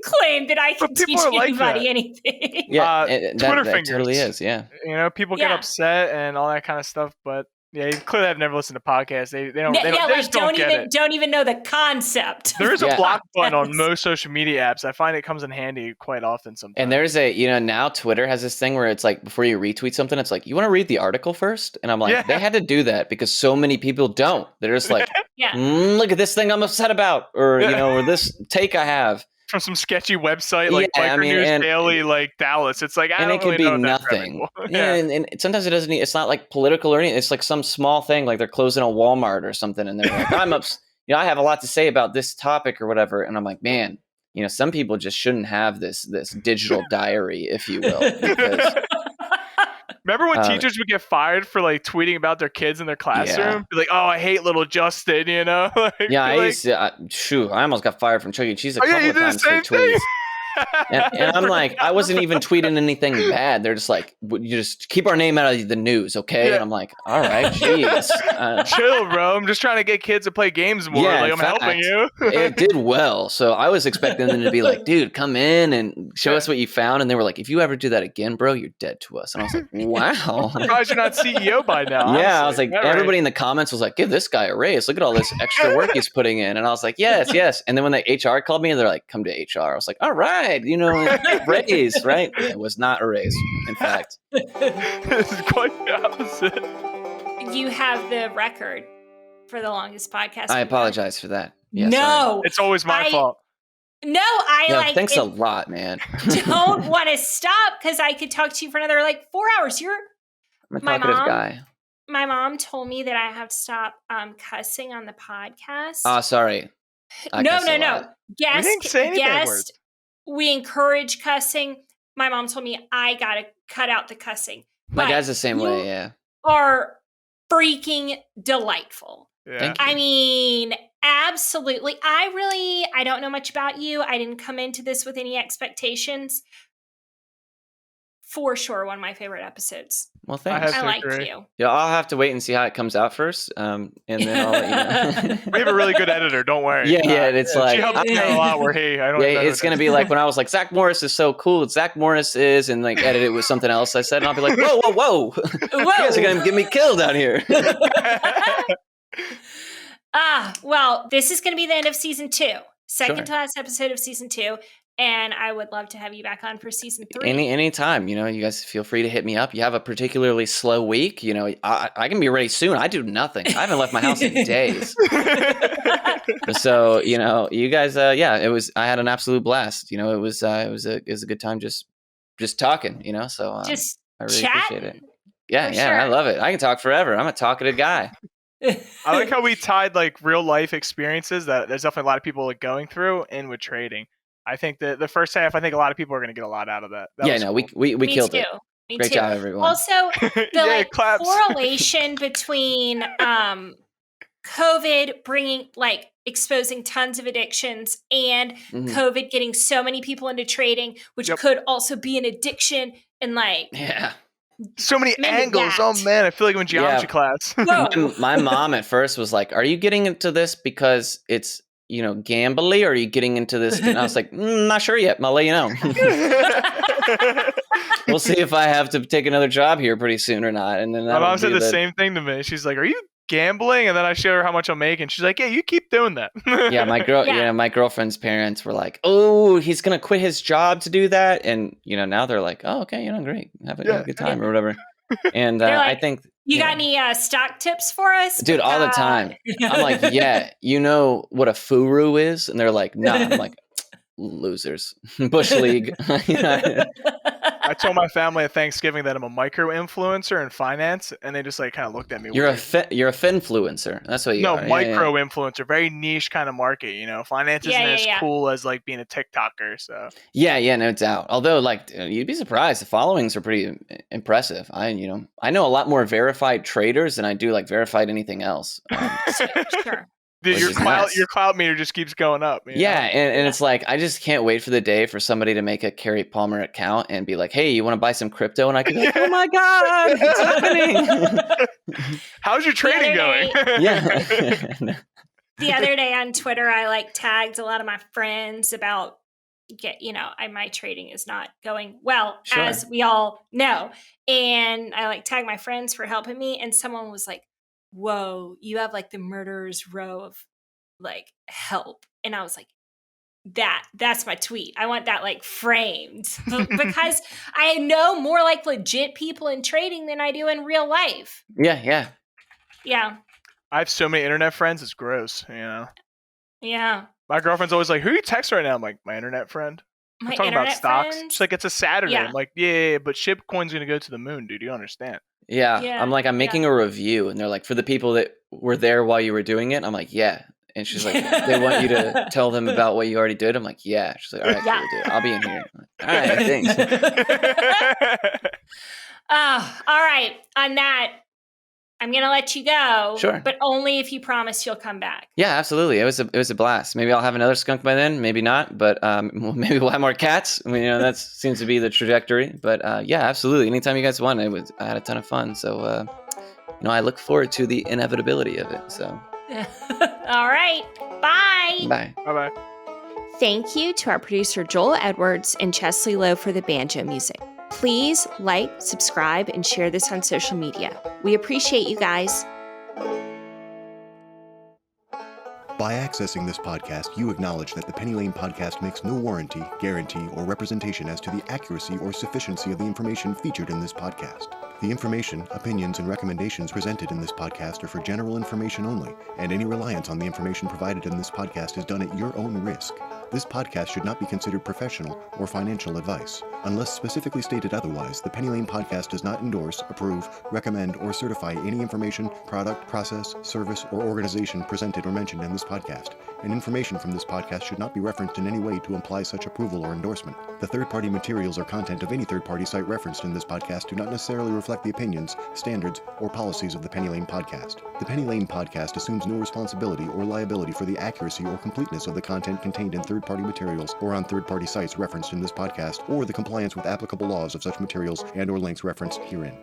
S1: Claim that I can teach anybody anything.
S3: Yeah,
S4: Twitter
S3: that
S4: fingers.
S3: Totally is, yeah.
S4: People get upset and all that kind of stuff, but yeah, you clearly have never listened to podcasts. They don't get it.
S1: Don't even know the concept.
S4: There is a block button on most social media apps. I find it comes in handy quite often sometimes.
S3: And there's now Twitter has this thing where it's like before you retweet something, it's like, you want to read the article first? And I'm like, they had to do that because so many people don't. They're just like, look at this thing I'm upset about, or or this take I have.
S4: From some sketchy website like Micronews Daily, like Dallas. It's like,
S3: it could be nothing. And sometimes it doesn't. It's not like political or anything. It's like some small thing, like they're closing a Walmart or something, and they're like, I have a lot to say about this topic or whatever. And I'm like, man, some people just shouldn't have this digital diary, if you will, because.
S4: Remember when teachers would get fired for like tweeting about their kids in their classroom? Be like, oh, I hate little Justin, Like,
S3: I used to. I almost got fired from Chuckey Cheese a couple of times for tweets. And I'm like, I wasn't even tweeting anything bad. They're just like, you just keep our name out of the news, okay? And I'm like, all right, jeez.
S4: Chill, bro. I'm just trying to get kids to play games more. Like, I'm helping you.
S3: It did well. So I was expecting them to be like, dude, come in and show us what you found. And they were like, if you ever do that again, bro, you're dead to us. And I was like, wow.
S4: I'm surprised you're not CEO by now.
S3: Yeah, honestly. I was like, everybody in the comments was like, give this guy a raise. Look at all this extra work he's putting in. And I was like, yes. And then when the HR called me, they're like, come to HR. I was like, all right. Raise, right? It was not a raise, in fact.
S4: It's quite the opposite.
S1: You have the record for the longest podcast.
S3: I apologize for that. Yeah,
S1: no.
S3: Sorry.
S4: It's always my fault.
S1: No,
S3: thanks a lot, man.
S1: Don't want to stop because I could talk to you for another 4 hours. You're
S3: I'm a talkative guy.
S1: my mom told me that I have to stop cussing on the podcast.
S3: Oh, sorry.
S1: No.
S4: We didn't say any bad words.
S1: We encourage cussing. My mom told me I gotta cut out the cussing.
S3: My
S1: But
S3: dad's the same way, yeah.
S1: are freaking delightful.
S4: Yeah.
S1: I mean, absolutely. I don't know much about you. I didn't come into this with any expectations. For sure, one of my favorite episodes.
S3: Well, thanks.
S1: I liked you.
S3: Yeah, I'll have to wait and see how it comes out first, and then I'll let you know.
S4: We have a really good editor. Don't worry.
S3: Yeah, it's like
S4: she helped me out a lot. Where I don't.
S3: Yeah, it's gonna be like when I was like, Zach Morris is so cool. Zach Morris is, and like edit it with something else I said, and I'll be like, whoa, you guys are gonna get me killed out here.
S1: Well, this is gonna be the end of season 2, second
S3: Sure.
S1: to last episode of season 2. And I would love to have you back on for season 3.
S3: Anytime, you guys feel free to hit me up. You have a particularly slow week, I can be ready soon. I do nothing. I haven't left my house in days. So, you guys, I had an absolute blast. It was a good time just talking, so
S1: just
S3: I really
S1: chatting.
S3: appreciate it. Yeah,
S1: sure.
S3: I love it. I can talk forever. I'm a talkative guy.
S4: I like how we tied like real life experiences that there's definitely a lot of people like going through in with trading. I think the first half, I think a lot of people are going to get a lot out of that.
S3: Cool. we killed it. Great job, everyone.
S1: Also, the correlation between COVID exposing tons of addictions and COVID getting so many people into trading, which could also be an addiction and
S4: so many angles. Oh man, I feel like I'm in geometry class.
S3: My mom at first was like, "Are you getting into this because it's gambly, or are you getting into this?" And I was like, not sure yet. I'll let you know. We'll see if I have to take another job here pretty soon or not. And then
S4: my mom said the same thing to me. She's like, "Are you gambling?" And then I showed her how much I'm making. She's like, "Yeah, you keep doing that."
S3: Yeah, my girlfriend's parents were like, "Oh, he's gonna quit his job to do that," and now they're like, "Oh, okay, great, have a good time or whatever." And I think
S1: you got any stock tips for us,
S3: dude? All the time. I'm like, "Yeah, you know what a FURU is?" And they're like, "Nah." I'm like, "Losers, Bush League."
S4: I told my family at Thanksgiving that I'm a micro influencer in finance, and they just kind of looked at me.
S3: You're you're a finfluencer. That's what you are.
S4: No, micro influencer, very niche kind of market. Finance isn't as cool as being a TikToker. So
S3: yeah, no doubt. Although you'd be surprised, the followings are pretty impressive. I know a lot more verified traders than I do verified anything else.
S1: Sure.
S4: Dude, your clout meter just keeps going up.
S3: Yeah, and it's like I just can't wait for the day for somebody to make a Cary Palmer account and be like, "Hey, you want to buy some crypto?" And I can be like, "Oh my god, it's happening!"
S4: How's your trading going?
S3: Yeah.
S1: The other day on Twitter, I tagged a lot of my friends about my trading is not going well, as we all know, and I tagged my friends for helping me, and someone was like, "Whoa, you have the murderer's row of help." And I was like, that's my tweet. I want that framed because I know more legit people in trading than I do in real life.
S3: Yeah.
S4: I have so many internet friends. It's gross,
S1: Yeah.
S4: My girlfriend's always like, "Who you text right now?" I'm like, "My internet friend."
S1: My
S4: I'm talking about stocks.
S1: Friends?
S4: She's like, "It's a Saturday."
S1: Yeah.
S4: I'm like, yeah, but shitcoin's going to go to the moon, dude. You understand?
S3: Yeah. I'm like, I'm making a review, and they're like, "For the people that were there while you were doing it." I'm like, "Yeah." And she's like, "They want you to tell them about what you already did." I'm like, "Yeah." She's like, "All right, cool, dude. I'll be in here." Like, all right, thanks.
S1: All right. On that, I'm gonna let you go.
S3: Sure.
S1: But only if you promise you'll come back.
S3: Yeah, absolutely. It was a blast. Maybe I'll have another skunk by then. Maybe not. But maybe we'll have more cats. I mean, that seems to be the trajectory. But yeah, absolutely. Anytime you guys want, I had a ton of fun. So I look forward to the inevitability of it. So.
S1: All right. Bye.
S3: Bye.
S4: Bye-bye.
S1: Thank you to our producer Joel Edwards and Chesley Lowe for the banjo music. Please subscribe, and share this on social media. We appreciate you guys.
S5: By accessing this podcast, you acknowledge that the Penny Lane podcast makes no warranty, guarantee, or representation as to the accuracy or sufficiency of the information featured in this podcast. The information, opinions, and recommendations presented in this podcast are for general information only, and any reliance on the information provided in this podcast is done at your own risk. This podcast should not be considered professional or financial advice. Unless specifically stated otherwise, the Penny Lane Podcast does not endorse, approve, recommend, or certify any information, product, process, service, or organization presented or mentioned in this podcast, and information from this podcast should not be referenced in any way to imply such approval or endorsement. The third-party materials or content of any third-party site referenced in this podcast do not necessarily reflect the opinions, standards, or policies of the Penny Lane Podcast. The Penny Lane Podcast assumes no responsibility or liability for the accuracy or completeness of the content contained in third-party materials or on third-party sites referenced in this podcast, or the compliance with applicable laws of such materials and/or links referenced herein.